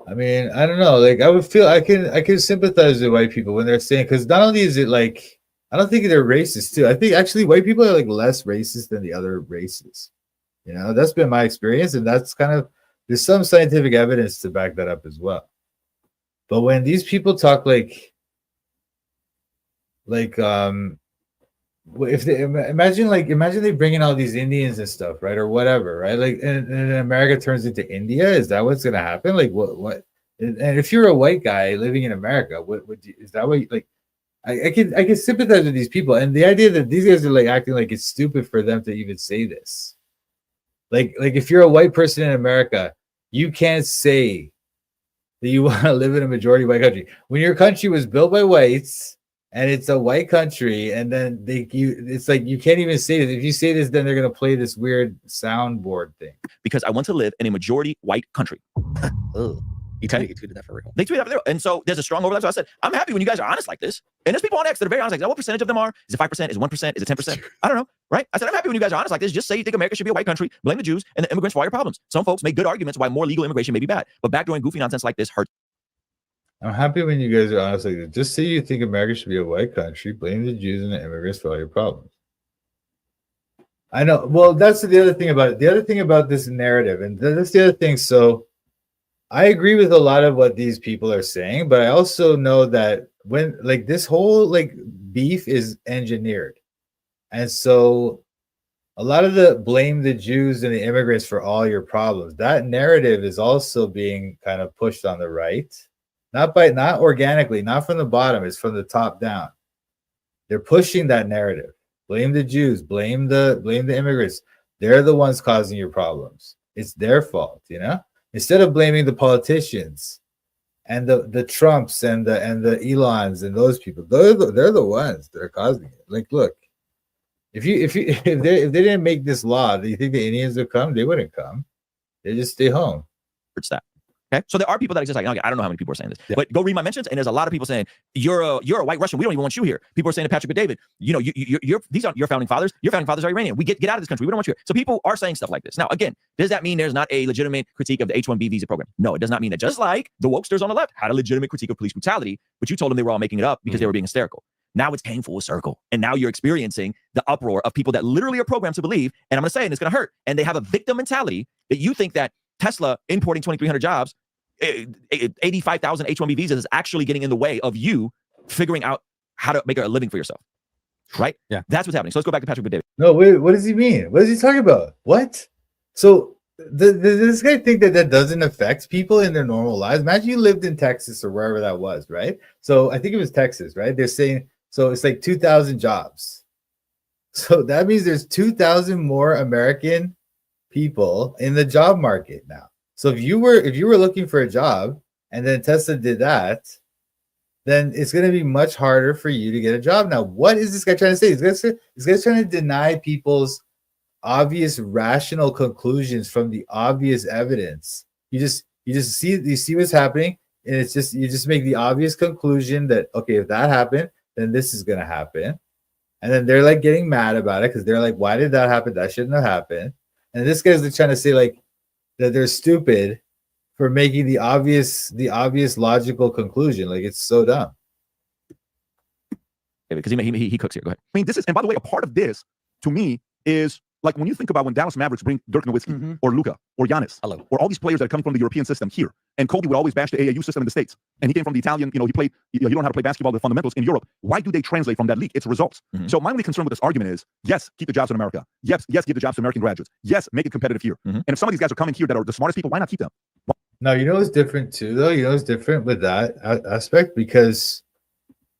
I mean, I don't know. Like I would feel I can sympathize with white people when they're saying, because not only is it like I don't think they're racist too. I think actually white people are like less racist than the other races. You know, that's been my experience, and that's kind of there's some scientific evidence to back that up as well. But when these people talk like if they imagine they bring in all these Indians and stuff, right, or whatever, right? Like, and America turns into India. Is that what's gonna happen? Like, what? And if you're a white guy living in America, what would you, is that what you, like? I can sympathize with these people, and the idea that these guys are like acting like it's stupid for them to even say this. Like if you're a white person in America, you can't say that you want to live in a majority white country when your country was built by whites. And it's a white country, and then it's like you can't even say this. If you say this, then they're gonna play this weird soundboard thing. Because I want to live in a majority white country. He tweeted that for real. They tweeted out there, and so there's a strong overlap. So I said, I'm happy when you guys are honest like this. And there's people on X that are very honest. Like, what percentage of them are? Is it 5%? Is it 1%? Is it 10%? I don't know, right? I said, I'm happy when you guys are honest like this. Just say you think America should be a white country, blame the Jews and the immigrants for all your problems. Some folks make good arguments why more legal immigration may be bad, but backdooring goofy nonsense like this hurts. I'm happy when you guys are honest like this. Just say you think America should be a white country, blame the Jews and the immigrants for all your problems. I know. Well, that's the other thing about it. The other thing about this narrative, and that's the other thing. So I agree with a lot of what these people are saying, but I also know that when like this whole like beef is engineered. And so a lot of the blame the Jews and the immigrants for all your problems, that narrative is also being kind of pushed on the right. Not organically, not from the bottom, it's from the top down. They're pushing that narrative. Blame the Jews, blame the immigrants. They're the ones causing your problems. It's their fault, you know? Instead of blaming the politicians and the Trumps and the Elons and those people, they're the ones that are causing it. Like, look, if they didn't make this law, do you think the Indians would come? They wouldn't come. They just stay home. It's that. Okay, so there are people that exist. Like, okay, I don't know how many people are saying this, but go read my mentions, and there's a lot of people saying you're a white Russian. We don't even want you here. People are saying to Patrick and David, you know, these aren't your founding fathers. Your founding fathers are Iranian. We get out of this country. We don't want you here. So people are saying stuff like this. Now, again, does that mean there's not a legitimate critique of the H1B visa program? No, it does not mean that. Just like the wokesters on the left had a legitimate critique of police brutality, but you told them they were all making it up because they were being hysterical. Now it's came full circle, and now you're experiencing the uproar of people that literally are programmed to believe, and I'm going to say, and it's going to hurt, and they have a victim mentality that you think that Tesla importing 2,300 jobs. 85,000 H1B visas is actually getting in the way of you figuring out how to make a living for yourself. Right? Yeah. That's what's happening. So let's go back to Patrick David. No, wait, what does he mean? What is he talking about? What? So does this guy think that doesn't affect people in their normal lives? Imagine you lived in Texas or wherever that was, right? So I think it was Texas, right? They're saying, so it's like 2,000 jobs. So that means there's 2,000 more American people in the job market now. So if you were looking for a job and then Tesla did that, then it's going to be much harder for you to get a job. Now, what is this guy trying to say? This guy's trying to deny people's obvious rational conclusions from the obvious evidence. You see what's happening, and you just make the obvious conclusion that, okay, if that happened, then this is going to happen. And then they're like getting mad about it because they're like, why did that happen? That shouldn't have happened. And this guy's like trying to say like that they're stupid for making the obvious logical conclusion. Like it's so dumb. Because he cooks here. Go ahead. I mean, this is, and by the way, a part of this to me is like when you think about when Dallas Mavericks bring Dirk Nowitzki or Luka or Giannis or all these players that are coming from the European system here, and Kobe would always bash the AAU system in the States, and he came from the Italian, he played, he learned how to play basketball, the fundamentals in Europe. Why do they translate from that league? It's results. So my only concern with this argument is, yes, keep the jobs in America. Yes, give the jobs to American graduates. Yes, make it competitive here. And if some of these guys are coming here that are the smartest people, why not keep them? Now, you know what's different too, though? You know what's different with that aspect? Because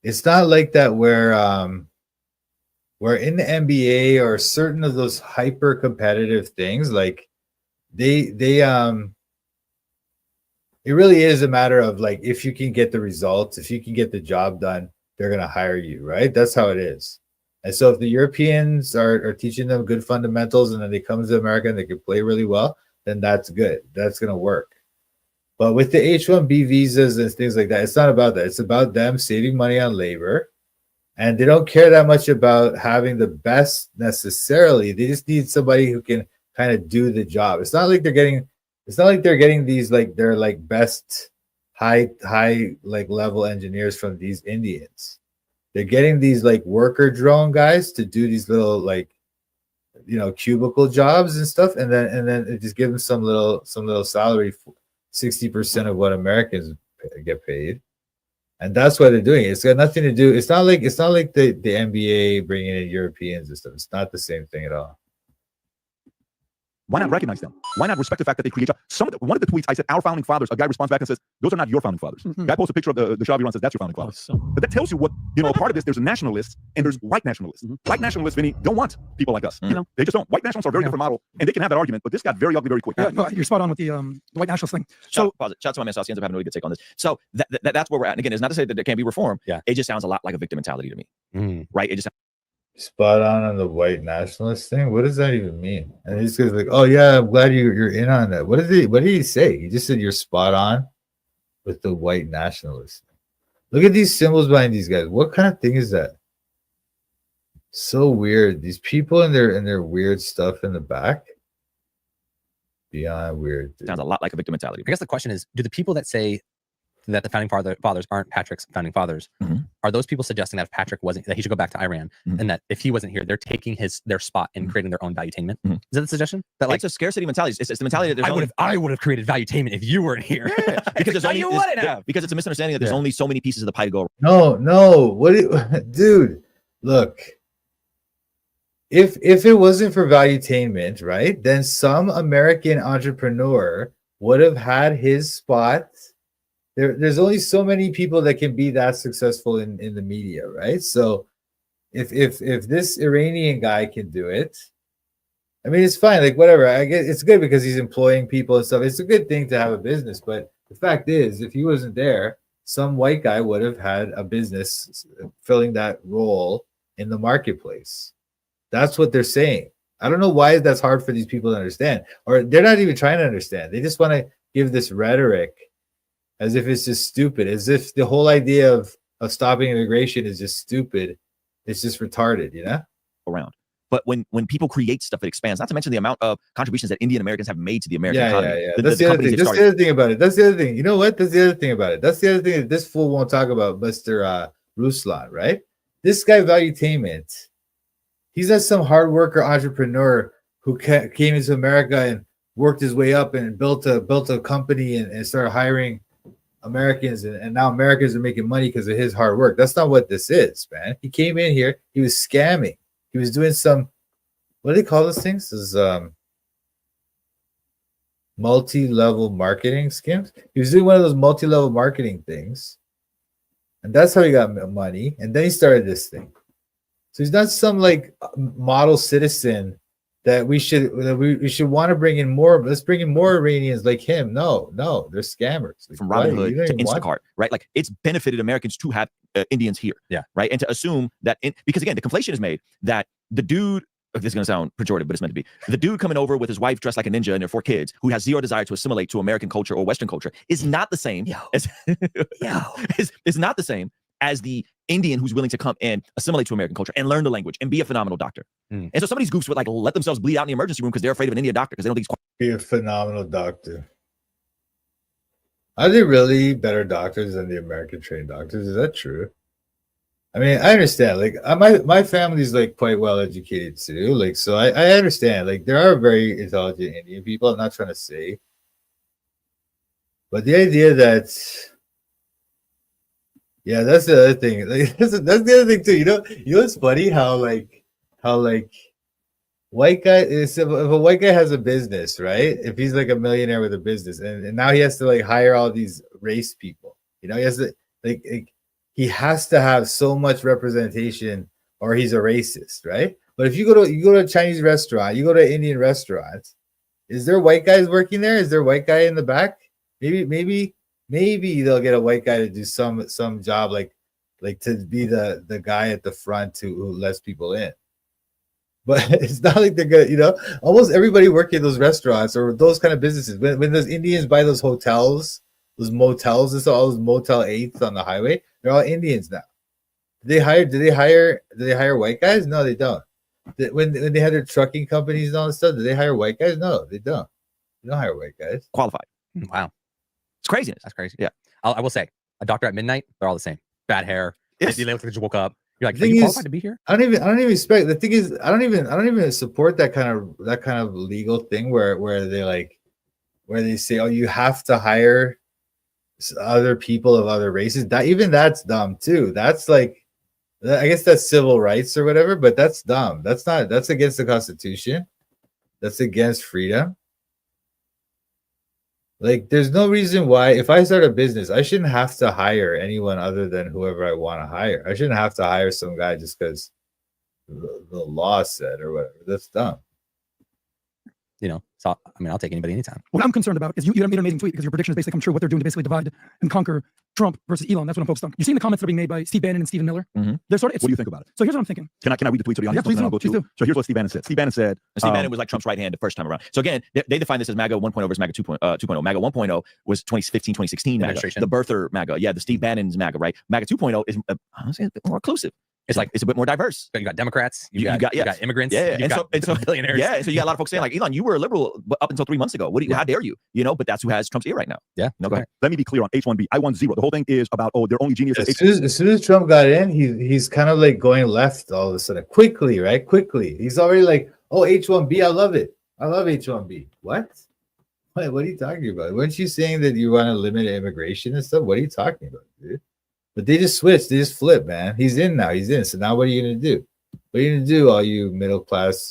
it's not like that where in the NBA or certain of those hyper competitive things, like it really is a matter of like, if you can get the results, if you can get the job done, they're going to hire you, right? That's how it is. And so if the Europeans are teaching them good fundamentals and then they come to America and they can play really well, then that's good. That's going to work. But with the H1B visas and things like that, it's not about that. It's about them saving money on labor. And they don't care that much about having the best necessarily. They just need somebody who can kind of do the job. It's not like they're getting these like they're like best high like level engineers from these Indians. They're getting these like worker drone guys to do these little like cubicle jobs and stuff, and then it just give them some little salary, 60% of what Americans get paid. And that's why they're doing it. It's got nothing to do. It's not like the NBA bringing in Europeans and stuff. It's not the same thing at all. Why not recognize them? Why not respect the fact that they create jobs? One of the tweets I said, "Our founding fathers." A guy responds back and says, "Those are not your founding fathers." Guy posts a picture of the Shelby Run, says, "That's your founding fathers." But that tells you what a part of this. There's nationalists and there's white nationalists. White nationalists, Vinny, don't want people like us. They just don't. White nationalists are a very different model, and they can have that argument. But this got very ugly very quick. Yeah, no, you're spot on with the white nationalist thing. So pause it. Shout out to my man Sauce. He ends up having a really good take on this. So that's where we're at. And again, it's not to say that there can't be reform. Yeah, it just sounds a lot like a victim mentality to me. Right? It just spot on the white nationalist thing. What does that even mean? And he's like, "Oh yeah, I'm glad you're in on that." What did he say? He just said you're spot on with the white nationalist. Look at these symbols behind these guys. What kind of thing is that? So weird. These people and their weird stuff in the back. Beyond weird. Sounds a lot like a victim mentality. I guess the question is, do the people that say that the founding fathers aren't Patrick's founding fathers, are those people suggesting that if Patrick wasn't, that he should go back to Iran, and that if he wasn't here, they're taking their spot and creating their own valuetainment? Is that the suggestion? That like it's a scarcity mentality. It's the mentality that I would have created valuetainment if you weren't here. Because there's only because it's a misunderstanding that there's only so many pieces of the pie to go. No, dude, look. If it wasn't for valuetainment, right, then some American entrepreneur would have had his spot. There's only so many people that can be that successful in the media, right? So if this Iranian guy can do it, I mean, it's fine. Like whatever, I guess it's good because he's employing people and stuff. It's a good thing to have a business, but the fact is, if he wasn't there, some white guy would have had a business filling that role in the marketplace. That's what they're saying. I don't know why that's hard for these people to understand, or they're not even trying to understand. They just want to give this rhetoric as if it's just stupid, as if the whole idea of stopping immigration is just stupid. It's just retarded, around. But when people create stuff, it expands. Not to mention the amount of contributions that Indian Americans have made to the American economy. Yeah. That's the other thing. That's the other thing about it. That's the other thing. You know what? That's the other thing about it. That's the other thing that this fool won't talk about, Mr. Ruslan, right? This guy, Valuetainment, he's not some hard worker entrepreneur who came into America and worked his way up and built a company and started hiring Americans, and now Americans are making money because of his hard work. That's not what this is, man. He came in here, he was scamming. He was doing some, what do they call those things? This is multi-level marketing schemes. He was doing one of those multi-level marketing things, and that's how he got money. And then he started this thing. So he's not some like model citizen that we should want to bring in more. Let's bring in more Iranians like him. No, they're scammers. Like, from Robinhood to Instacart, right? Like it's benefited Americans to have Indians here, right? And to assume that, because again, the conflation is made that the dude, this is going to sound pejorative, but it's meant to be, the dude coming over with his wife dressed like a ninja and their 4 kids, who has zero desire to assimilate to American culture or Western culture, is not the same. Is not the same as the Indian who's willing to come and assimilate to American culture and learn the language and be a phenomenal doctor. And so some of these goofs would like let themselves bleed out in the emergency room because they're afraid of an Indian doctor because they don't think he's Be a phenomenal doctor. Are they really better doctors than the American trained doctors? Is that true? I mean, I understand. Like, my family's like quite well educated too. Like, so I understand. Like, there are very intelligent Indian people. I'm not trying to say, but the idea that, yeah, that's the other thing. Like, that's the other thing too. You know what's funny? How white guy is, if a white guy has a business, right? If he's like a millionaire with a business, and now he has to like hire all these race people. You know, he has to like he has to have so much representation or he's a racist, right? But if you go to a Chinese restaurant, you go to an Indian restaurant, is there white guys working there? Is there a white guy in the back? Maybe they'll get a white guy to do some job like to be the guy at the front who lets people in. But it's not like they're good, you know. Almost everybody working in those restaurants or those kind of businesses, when those Indians buy those hotels, those motels, and all those Motel 8s on the highway, they're all Indians now. Do they hire white guys? No, they don't. When they had their trucking companies and all that stuff, do they hire white guys? No, they don't. They don't hire white guys. qualified. Wow. It's craziness. That's crazy. Yeah. I will say, a doctor at midnight, they're all the same. Bad hair. Yes. They look like they just woke up. You're like, The are thing you is, qualified to be here? I don't even expect. The thing is, I don't even support that kind of legal thing where they say, oh, you have to hire other people of other races. That's dumb too. That's like, I guess that's civil rights or whatever, but that's dumb. That's against the Constitution. That's against freedom. Like, there's no reason why, if I start a business, I shouldn't have to hire anyone other than whoever I want to hire. I shouldn't have to hire some guy just because the law said or whatever. That's dumb. You know, so I mean, I'll take anybody anytime. What I'm concerned about is you made an amazing tweet because your predictions basically come true. What they're doing to basically divide and conquer Trump versus Elon. That's what I'm focused on. You've seen the comments that are being made by Steve Bannon and Stephen Miller. Mhm. They're sort of. What do you think about it? So here's what I'm thinking. Can I read the tweet to the audience? Yeah, please And I'll do, go please to- do. So here's what Steve Bannon said. Steve Bannon said, Steve Bannon was like Trump's right hand the first time around. So again, they define this as MAGA 1.0 versus MAGA 2.0. MAGA 1.0 was 2015, 2016 MAGA, Administration. the birther MAGA. Yeah, the Steve Bannon's MAGA, right? MAGA 2.0 is honestly a bit more inclusive. It's like it's a bit more diverse. You got Democrats, you You got yes. immigrants, Yeah, you got billionaires. Yeah, so you got a lot of folks saying like, Elon, you were a liberal up until 3 months ago. How dare you? You know, but that's who has Trump's ear right now. Yeah. No, go ahead. let me be clear on H1B. I want zero. The whole thing is about, they're only geniuses. As soon as Trump got in, he's kind of like going left all of a sudden. Quickly, right? Quickly. He's already like, oh, H1B, I love it. I love H1B. What are you talking about? Weren't you saying that you want to limit immigration and stuff? What are you talking about, dude? But they just switched. They just flipped, man. He's in now. He's in. So now what are you going to do? What are you going to do, all you middle-class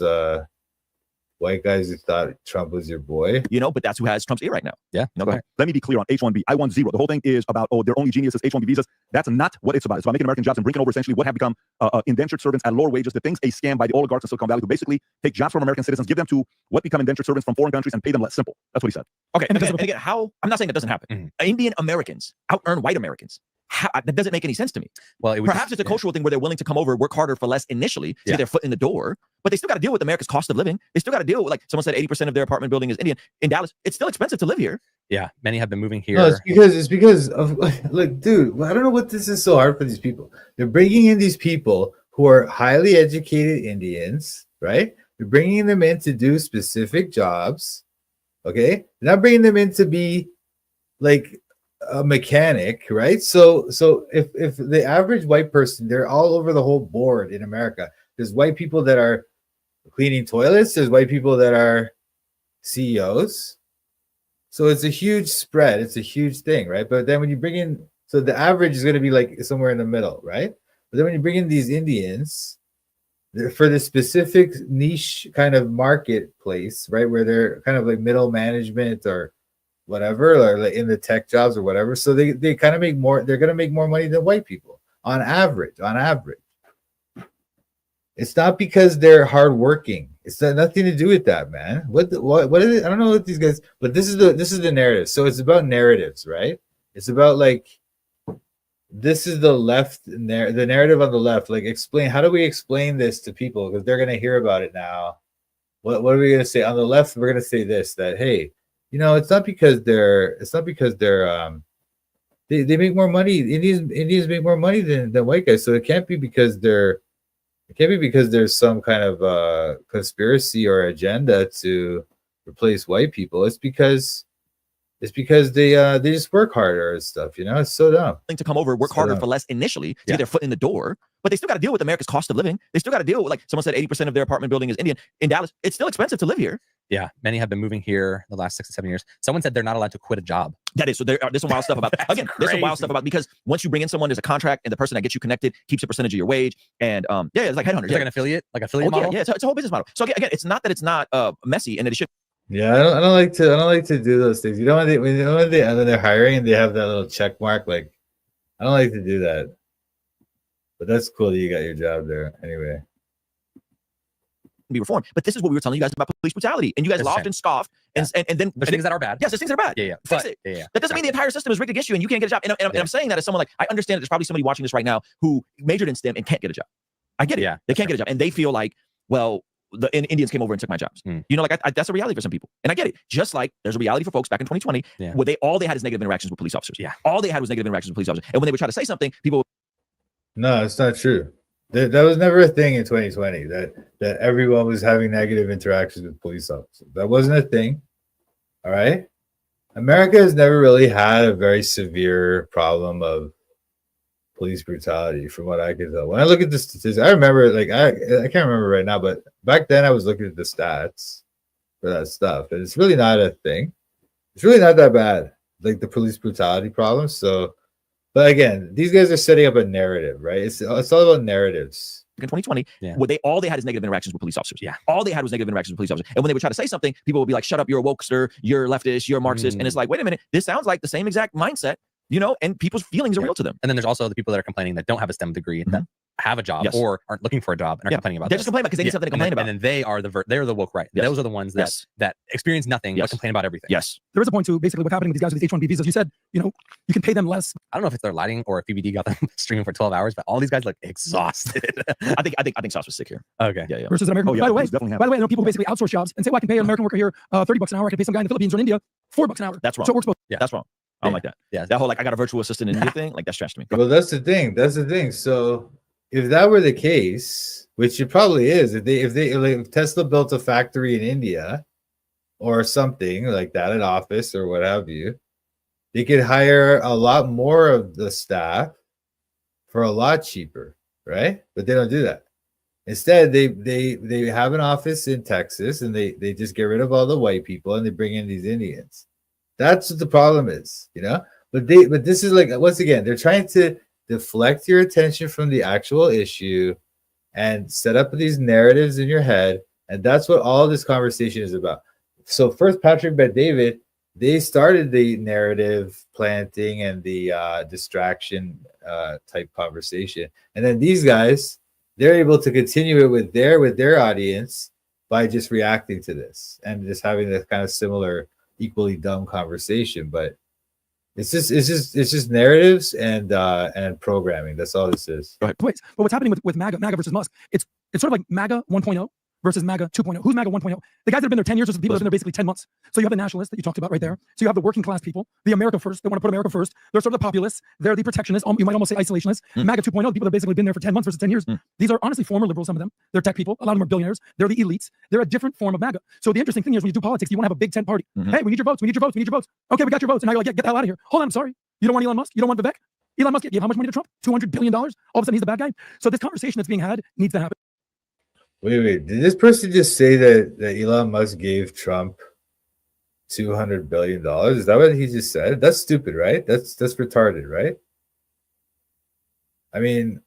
white guys who thought Trump was your boy? You know, but that's who has Trump's ear right now. Yeah. No, go ahead. Let me be clear on H1B. I want zero. The whole thing is about, they're only geniuses, H1B visas. That's not what it's about. It's about making American jobs and bringing over essentially what have become indentured servants at lower wages. The thing's a scam by the oligarchs in Silicon Valley who basically take jobs from American citizens, give them to what become indentured servants from foreign countries and pay them less. Simple. That's what he said. Okay. And again, how? I'm not saying that doesn't happen. Indian Americans out-earn white Americans. That doesn't make any sense to me. Well, perhaps it's a cultural thing where they're willing to come over, work harder for less initially to get their foot in the door, but they still got to deal with America's cost of living. They still got to deal with, like someone said, 80% of their apartment building is Indian. In Dallas, it's still expensive to live here. Yeah, many have been moving here. No, it's because of, like, dude, I don't know what this is so hard for these people. They're bringing in these people who are highly educated Indians, right? They're bringing them in to do specific jobs, okay? They're not bringing them in to be like a mechanic, right? So if the average white person, they're all over the whole board in America. There's white people that are cleaning toilets. There's white people that are CEOs. So it's a huge spread. It's a huge thing, right? But then when you bring in, so the average is going to be like somewhere in the middle, right? But then when you bring in these Indians for the specific niche kind of marketplace, right, where they're kind of like middle management or whatever, or like in the tech jobs or whatever, so they kind of make more. They're going to make more money than white people on average. It's not because they're hardworking. It's got nothing to do with that, man. What is it? I don't know what these guys. But this is the narrative. So it's about narratives, right? It's about like, this is the left, the narrative on the left. Like, explain. How do we explain this to people? Because they're gonna hear about it now. What are we gonna say on the left? We're gonna say this, that hey, you know, it's not because they're They make more money. Indians make more money than white guys. So it can't be because there's some kind of conspiracy or agenda to replace white people. It's because they just work harder and stuff. It's so dumb. To come over, work harder for less initially to get their foot in the door, but they still got to deal with America's cost of living. They still got to deal with, like someone said, 80% of their apartment building is Indian in Dallas. It's still expensive to live here. Yeah, many have been moving here the last 6 to 7 years. Someone said they're not allowed to quit a job. That is, so there's some wild stuff about, again, there's some wild stuff about, because once you bring in someone, there's a contract, and the person that gets you connected keeps a percentage of your wage. And it's like headhunters. It's like an affiliate model. Yeah, it's a whole business model. So again, it's not that it's not messy and that it should. Yeah, I don't like to do those things. When they're hiring and they have that little check mark, like I don't like to do that. But that's cool that you got your job there anyway. Be reformed, but this is what we were telling you guys about police brutality, and you guys laughed and scoffed, and then there's things that are bad. Yes, there's things that are bad. Yeah. Fix it. That doesn't mean the entire system is rigged against you and you can't get a job. And I'm saying that as someone, like, I understand that there's probably somebody watching this right now who majored in STEM and can't get a job. I get it. Yeah, they can't get a job, and they feel like, well, the Indians came over and took my jobs. That's a reality for some people, and I get it. Just like there's a reality for folks back in 2020, where all they had is negative interactions with police officers. Yeah, all they had was negative interactions with police officers, and when they would try to say something, people. No, it's not true. That was never a thing in 2020. That everyone was having negative interactions with police officers. That wasn't a thing. All right. America has never really had a very severe problem of police brutality, from what I can tell. When I look at the statistics, I remember, like, I can't remember right now, but back then I was looking at the stats for that stuff, and it's really not a thing. It's really not that bad, like the police brutality problem. So, but again, these guys are setting up a narrative, right? It's all about narratives. In 2020, what all they had is negative interactions with police officers. Yeah, all they had was negative interactions with police officers. And when they would try to say something, people would be like, "Shut up, you're a wokester, you're leftist, you're a Marxist." And it's like, wait a minute, this sounds like the same exact mindset, and people's feelings are real to them. And then there's also the people that are complaining that don't have a STEM degree, that have a job or aren't looking for a job and are complaining about. They're just complaining because they need something to complain about. And then they're the woke right. Those are the ones that experience nothing but complain about everything. Yes. There is a point to basically what's happening with these guys with these H1B visas. You said, you can pay them less. I don't know if it's their lighting or if PBD got them streaming for 12 hours, but all these guys look exhausted. I think Sauce was sick here. Okay. Yeah. Versus an American. By the way, I know people basically outsource jobs and say, well, I can pay an American worker here $30 an hour. I can pay some guy in the Philippines or in India $4 an hour. That's wrong. So it works both. Yeah, that's wrong. I don't like that. Yeah. That whole, like, I got a virtual assistant in India thing, like, that's trash to me. Well, that's the thing. So if that were the case, which it probably is, if Tesla built a factory in India or something like that, an office or what have you, they could hire a lot more of the staff for a lot cheaper, right? But they don't do that. Instead, they have an office in Texas, and they just get rid of all the white people and they bring in these Indians. That's what the problem is, But this is, like, once again, they're trying to deflect your attention from the actual issue and set up these narratives in your head, and that's what all this conversation is about. So first, Patrick Bet-David, they started the narrative planting and the distraction type conversation, and then these guys, they're able to continue it with their audience by just reacting to this and just having this kind of similar, equally dumb conversation. But it's just narratives and programming. That's all this is. But what's happening with MAGA versus Musk? It's sort of like MAGA 1.0 versus MAGA 2.0. Who's MAGA 1.0? The guys that have been there 10 years versus the people that have been there basically 10 months. So you have the nationalists that you talked about right there. So you have the working class people, the America first, they want to put America first. They're sort of the populists. They're the protectionists. You might almost say isolationists. MAGA 2.0, the people that have basically been there for 10 months versus 10 years. These are honestly former liberals, some of them. They're tech people. A lot of them are billionaires. They're the elites. They're a different form of MAGA. So the interesting thing is when you do politics, you want to have a big tent party. Hey, we need your votes. We need your votes. We need your votes. Okay, we got your votes. And now you're like, get the hell out of here. Hold on, I'm sorry. You don't want Elon Musk? You don't want Vivek? Elon Musk gave how much money to Trump? $200 billion? All of a sudden he's the bad guy? So this conversation that's being had needs to happen. Wait. Did this person just say that Elon Musk gave Trump $200 billion? Is that what he just said? That's stupid, right? That's retarded, right? I mean,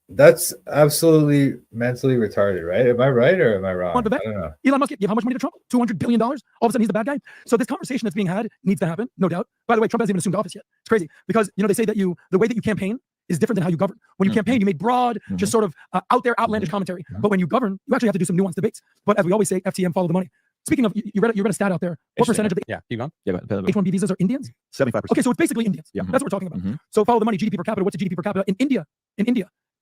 that's absolutely mentally retarded, right? Am I right or am I wrong? I don't know. Elon Musk gave how much money to Trump? $200 billion? All of a sudden he's the bad guy? So this conversation that's being had needs to happen, no doubt. By the way, Trump hasn't even assumed office yet. It's crazy because, they say that the way that you campaign is different than how you govern. When you campaign, you make broad, just sort of out there, outlandish commentary. But when you govern, you actually have to do some nuanced debates. But as we always say, FTM, follow the money. Speaking of, you read a stat out there. What percentage of the H1B visas are Indians? 75%. Okay, so it's basically Indians. Yeah, that's what we're talking about. So follow the money, GDP per capita. What's the GDP per capita in India?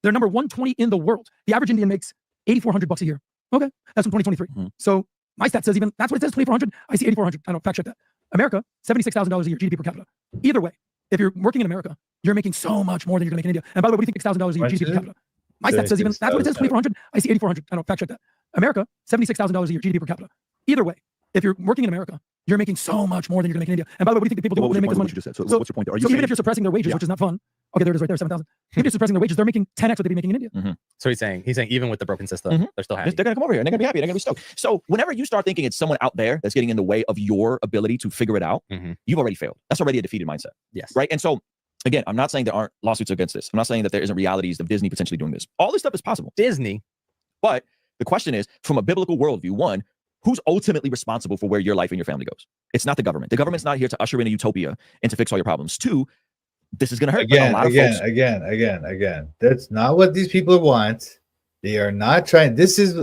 They're number 120 in the world. The average Indian makes $8,400 a year. Okay, that's from 2023. So my stat says that's what it says, 2,400. I see 8,400. I don't fact check that. America, $76,000 a year, GDP per capita. Either way, if you're working in America, you're making so much more than you're going to make in India. And by the way, what do you think $6,000 a year GDP per capita? My stat says even, that's what it says, 2,400. I see 8,400. I don't fact check that. America, $76,000 a year GDP per capita. Either way, if you're working in America, you're making so much more than you're going to make in India. And by the way, what do you think the people do when they make this money? You just said? So what's your point there? Are you even if you're suppressing their wages, which is not fun. Okay, there it is right there, 7,000. Even if you're suppressing their wages, they're making 10x what they'd be making in India. So he's saying even with the broken system, they're still happy. They're going to come over here and they're going to be happy. They're going to be stoked. So whenever you start thinking it's someone out there that's getting in the way of your ability to figure it out, you've already failed. That's already a defeated mindset. Yes. Right. And so again, I'm not saying there aren't lawsuits against this. I'm not saying that there isn't realities of Disney potentially doing this. All this stuff is possible. Disney. But the question is, from a biblical worldview, one, who's ultimately responsible for where your life and your family goes? It's not the government. The government's not here to usher in a utopia and to fix all your problems. Two, this is going to hurt. Again. That's not what these people want. They are not trying. This is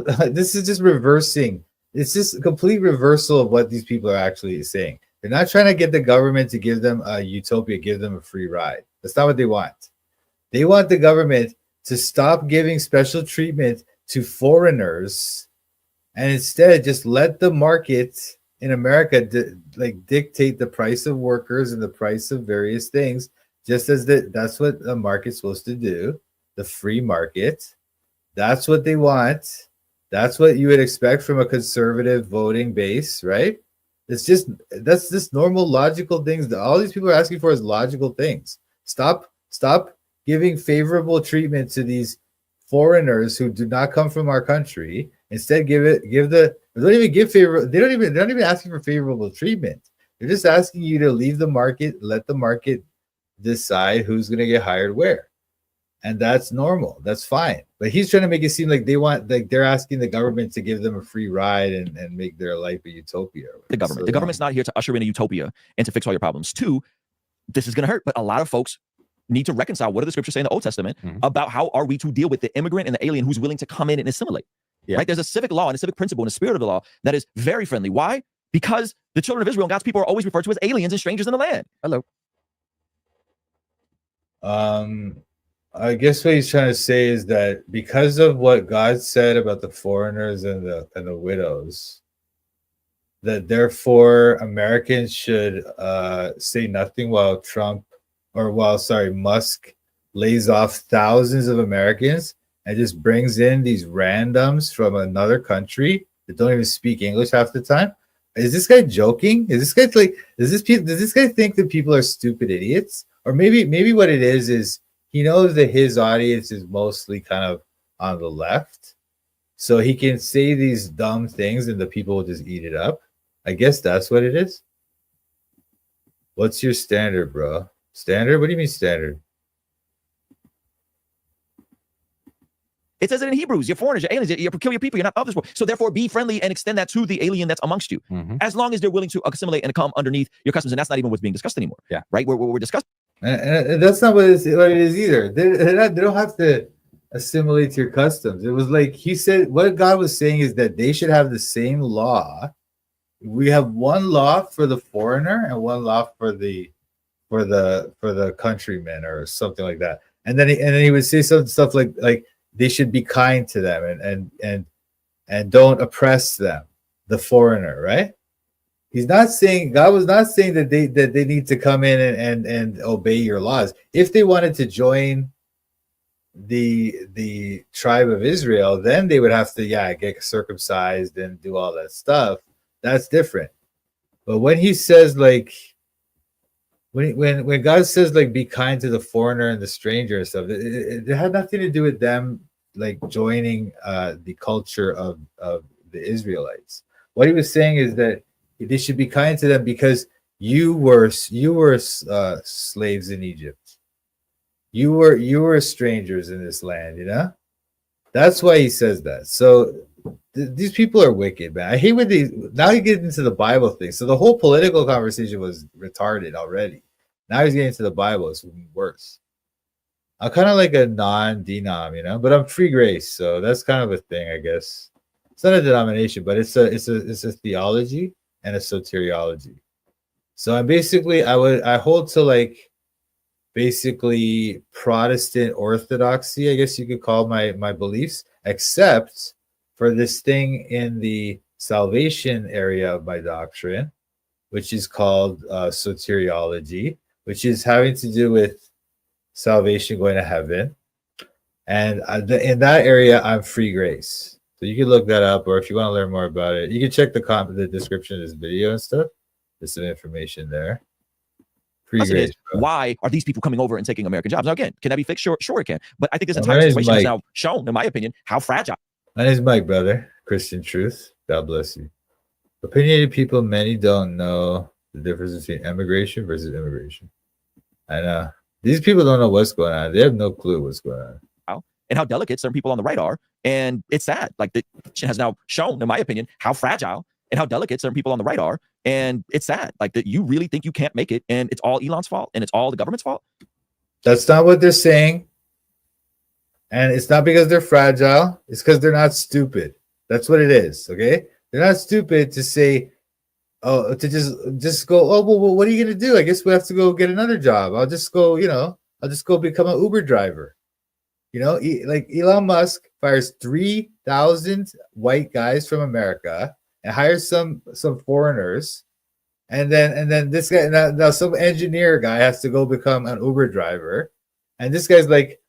just reversing. It's just a complete reversal of what these people are actually saying. They're not trying to get the government to give them a utopia, give them a free ride. That's not what they want. They want the government to stop giving special treatment to foreigners and instead just let the market in America dictate the price of workers and the price of various things, just as that's what the market's supposed to do, the free market. That's what they want. That's what you would expect from a conservative voting base, right? That's just normal logical things that all these people are asking for is logical things. Stop giving favorable treatment to these foreigners who do not come from our country. Instead, they're not even asking for favorable treatment. They're just asking you to leave the market, let the market decide who's going to get hired where. And that's normal. That's fine. But he's trying to make it seem like they're asking the government to give them a free ride and make their life a utopia. The government's not here to usher in a utopia and to fix all your problems. Two, this is going to hurt. But a lot of folks need to reconcile what do the scriptures say in the Old Testament about how are we to deal with the immigrant and the alien who's willing to come in and assimilate. Right? There's a civic law and a civic principle and a spirit of the law that is very friendly. Why? Because the children of Israel and God's people are always referred to as aliens and strangers in the land. Hello. I guess what he's trying to say is that because of what God said about the foreigners and the widows, that therefore Americans should say nothing while Musk lays off thousands of Americans and just brings in these randoms from another country that don't even speak English half the time. Is this guy joking? Does this guy think that people are stupid idiots? Or maybe what it is he knows that his audience is mostly kind of on the left, so he can say these dumb things and the people will just eat it up. I guess that's what it is. What's your standard, bro? Standard? What do you mean standard? It says it in Hebrews. You're foreigners, you're aliens, you're peculiar people, you're not of this world. So therefore be friendly and extend that to the alien that's amongst you. As long as they're willing to assimilate and come underneath your customs. And that's not even what's being discussed anymore. Yeah. Right? We're discussing. And that's not what it is either. They don't have to assimilate to your customs. It was like he said, what God was saying is that they should have the same law. We have one law for the foreigner and one law for the countryman or something like that. And then he would say some stuff like they should be kind to them and don't oppress them, the foreigner, right? God was not saying that they need to come in and obey your laws. If they wanted to join the tribe of Israel, then they would have to get circumcised and do all that stuff. That's different. But when he says when God says be kind to the foreigner and the stranger and stuff, it had nothing to do with them joining the culture of the Israelites. What he was saying is that they should be kind to them because you were slaves in Egypt. You were strangers in this land, That's why he says that. So these people are wicked, man. I hate when now he gets into the Bible thing. So the whole political conversation was retarded already. Now he's getting to the Bible. It's worse. I'm kind of like a non-denom, but I'm free grace, so that's kind of a thing, I guess. It's not a denomination, but it's a theology and a soteriology. So I hold to basically Protestant orthodoxy, I guess you could call my beliefs, except for this thing in the salvation area of my doctrine, which is called soteriology, which is having to do with salvation, going to heaven. And in that area, I'm free grace. So you can look that up, or if you want to learn more about it, you can check the description of this video and stuff. There's some information there. Free grace. Why are these people coming over and taking American jobs? Now, again, can that be fixed? Sure it can. But I think this My entire name is situation has Mike. now shown, in my opinion, how fragile. My name is Mike, brother. Christian Truth. God bless you. Opinionated people, many don't know the difference between immigration versus immigration. I know. These people don't know what's going on. They have no clue what's going on. And how delicate certain people on the right are. And it's sad. Like, the has now shown, in my opinion, how fragile and how delicate certain people on the right are. And it's sad. Like, that you really think you can't make it, and it's all Elon's fault, and it's all the government's fault. That's not what they're saying. And it's not because they're fragile. It's because they're not stupid. That's what it is, okay? They're not stupid to say, oh, to just go, oh, well, what are you going to do? I guess we have to go get another job. I'll just go, I'll just go become an Uber driver. Like Elon Musk fires 3,000 white guys from America and hires some foreigners, and then this guy now some engineer guy has to go become an Uber driver, and this guy's like,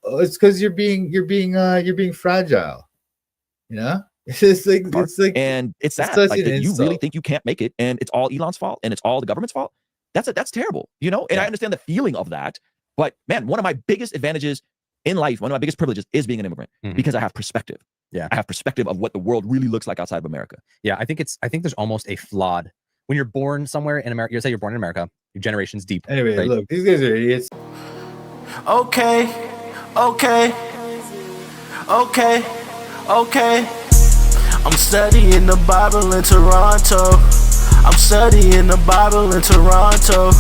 oh, it's because you're being fragile, It's like, and it's sad. Like, that you really think you can't make it, and it's all Elon's fault, and it's all the government's fault. That's terrible, And I understand the feeling of that, but man, one of my biggest advantages in life, one of my biggest privileges is being an immigrant, because I have perspective. Yeah. I have perspective of what the world really looks like outside of America. Yeah, I think there's almost a flawed when you're born somewhere in America. You say you're born in America, your generation's deep. Anyway, right? Look, these guys are idiots. Okay. I'm studying the Bible in Toronto. I'm studying the Bible in Toronto.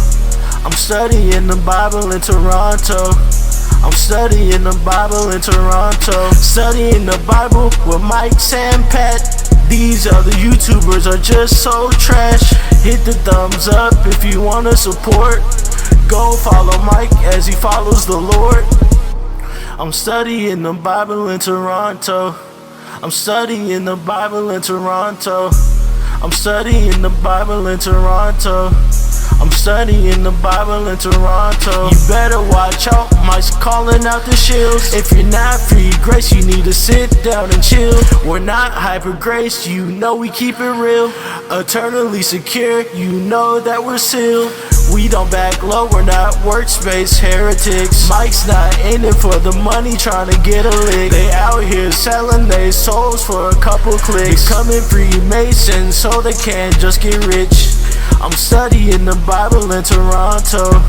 I'm studying the Bible in Toronto. I'm studying the Bible in Toronto. Studying the Bible with Mike, Sam, Pat. These other YouTubers are just so trash. Hit the thumbs up if you want to support. Go follow Mike as he follows the Lord. I'm studying the Bible in Toronto. I'm studying the Bible in Toronto. I'm studying the Bible in Toronto. I'm studying the Bible in Toronto. You better watch out, Mike's calling out the shields. If you're not free grace, you need to sit down and chill. We're not hyper grace, we keep it real. Eternally secure, that we're sealed. We don't back low, we're not workspace heretics. Mike's not in it for the money, trying to get a lick. They out here selling their souls for a couple clicks. Becoming Freemasons so they can't just get rich. I'm studying the Bible in Toronto.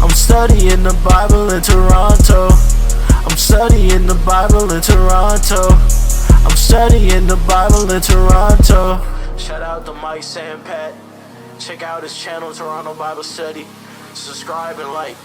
I'm studying the Bible in Toronto. I'm studying the Bible in Toronto. I'm studying the Bible in Toronto. Shout out to Mike, Sam, Pat. Check out his channel, Toronto Bible Study. Subscribe and like.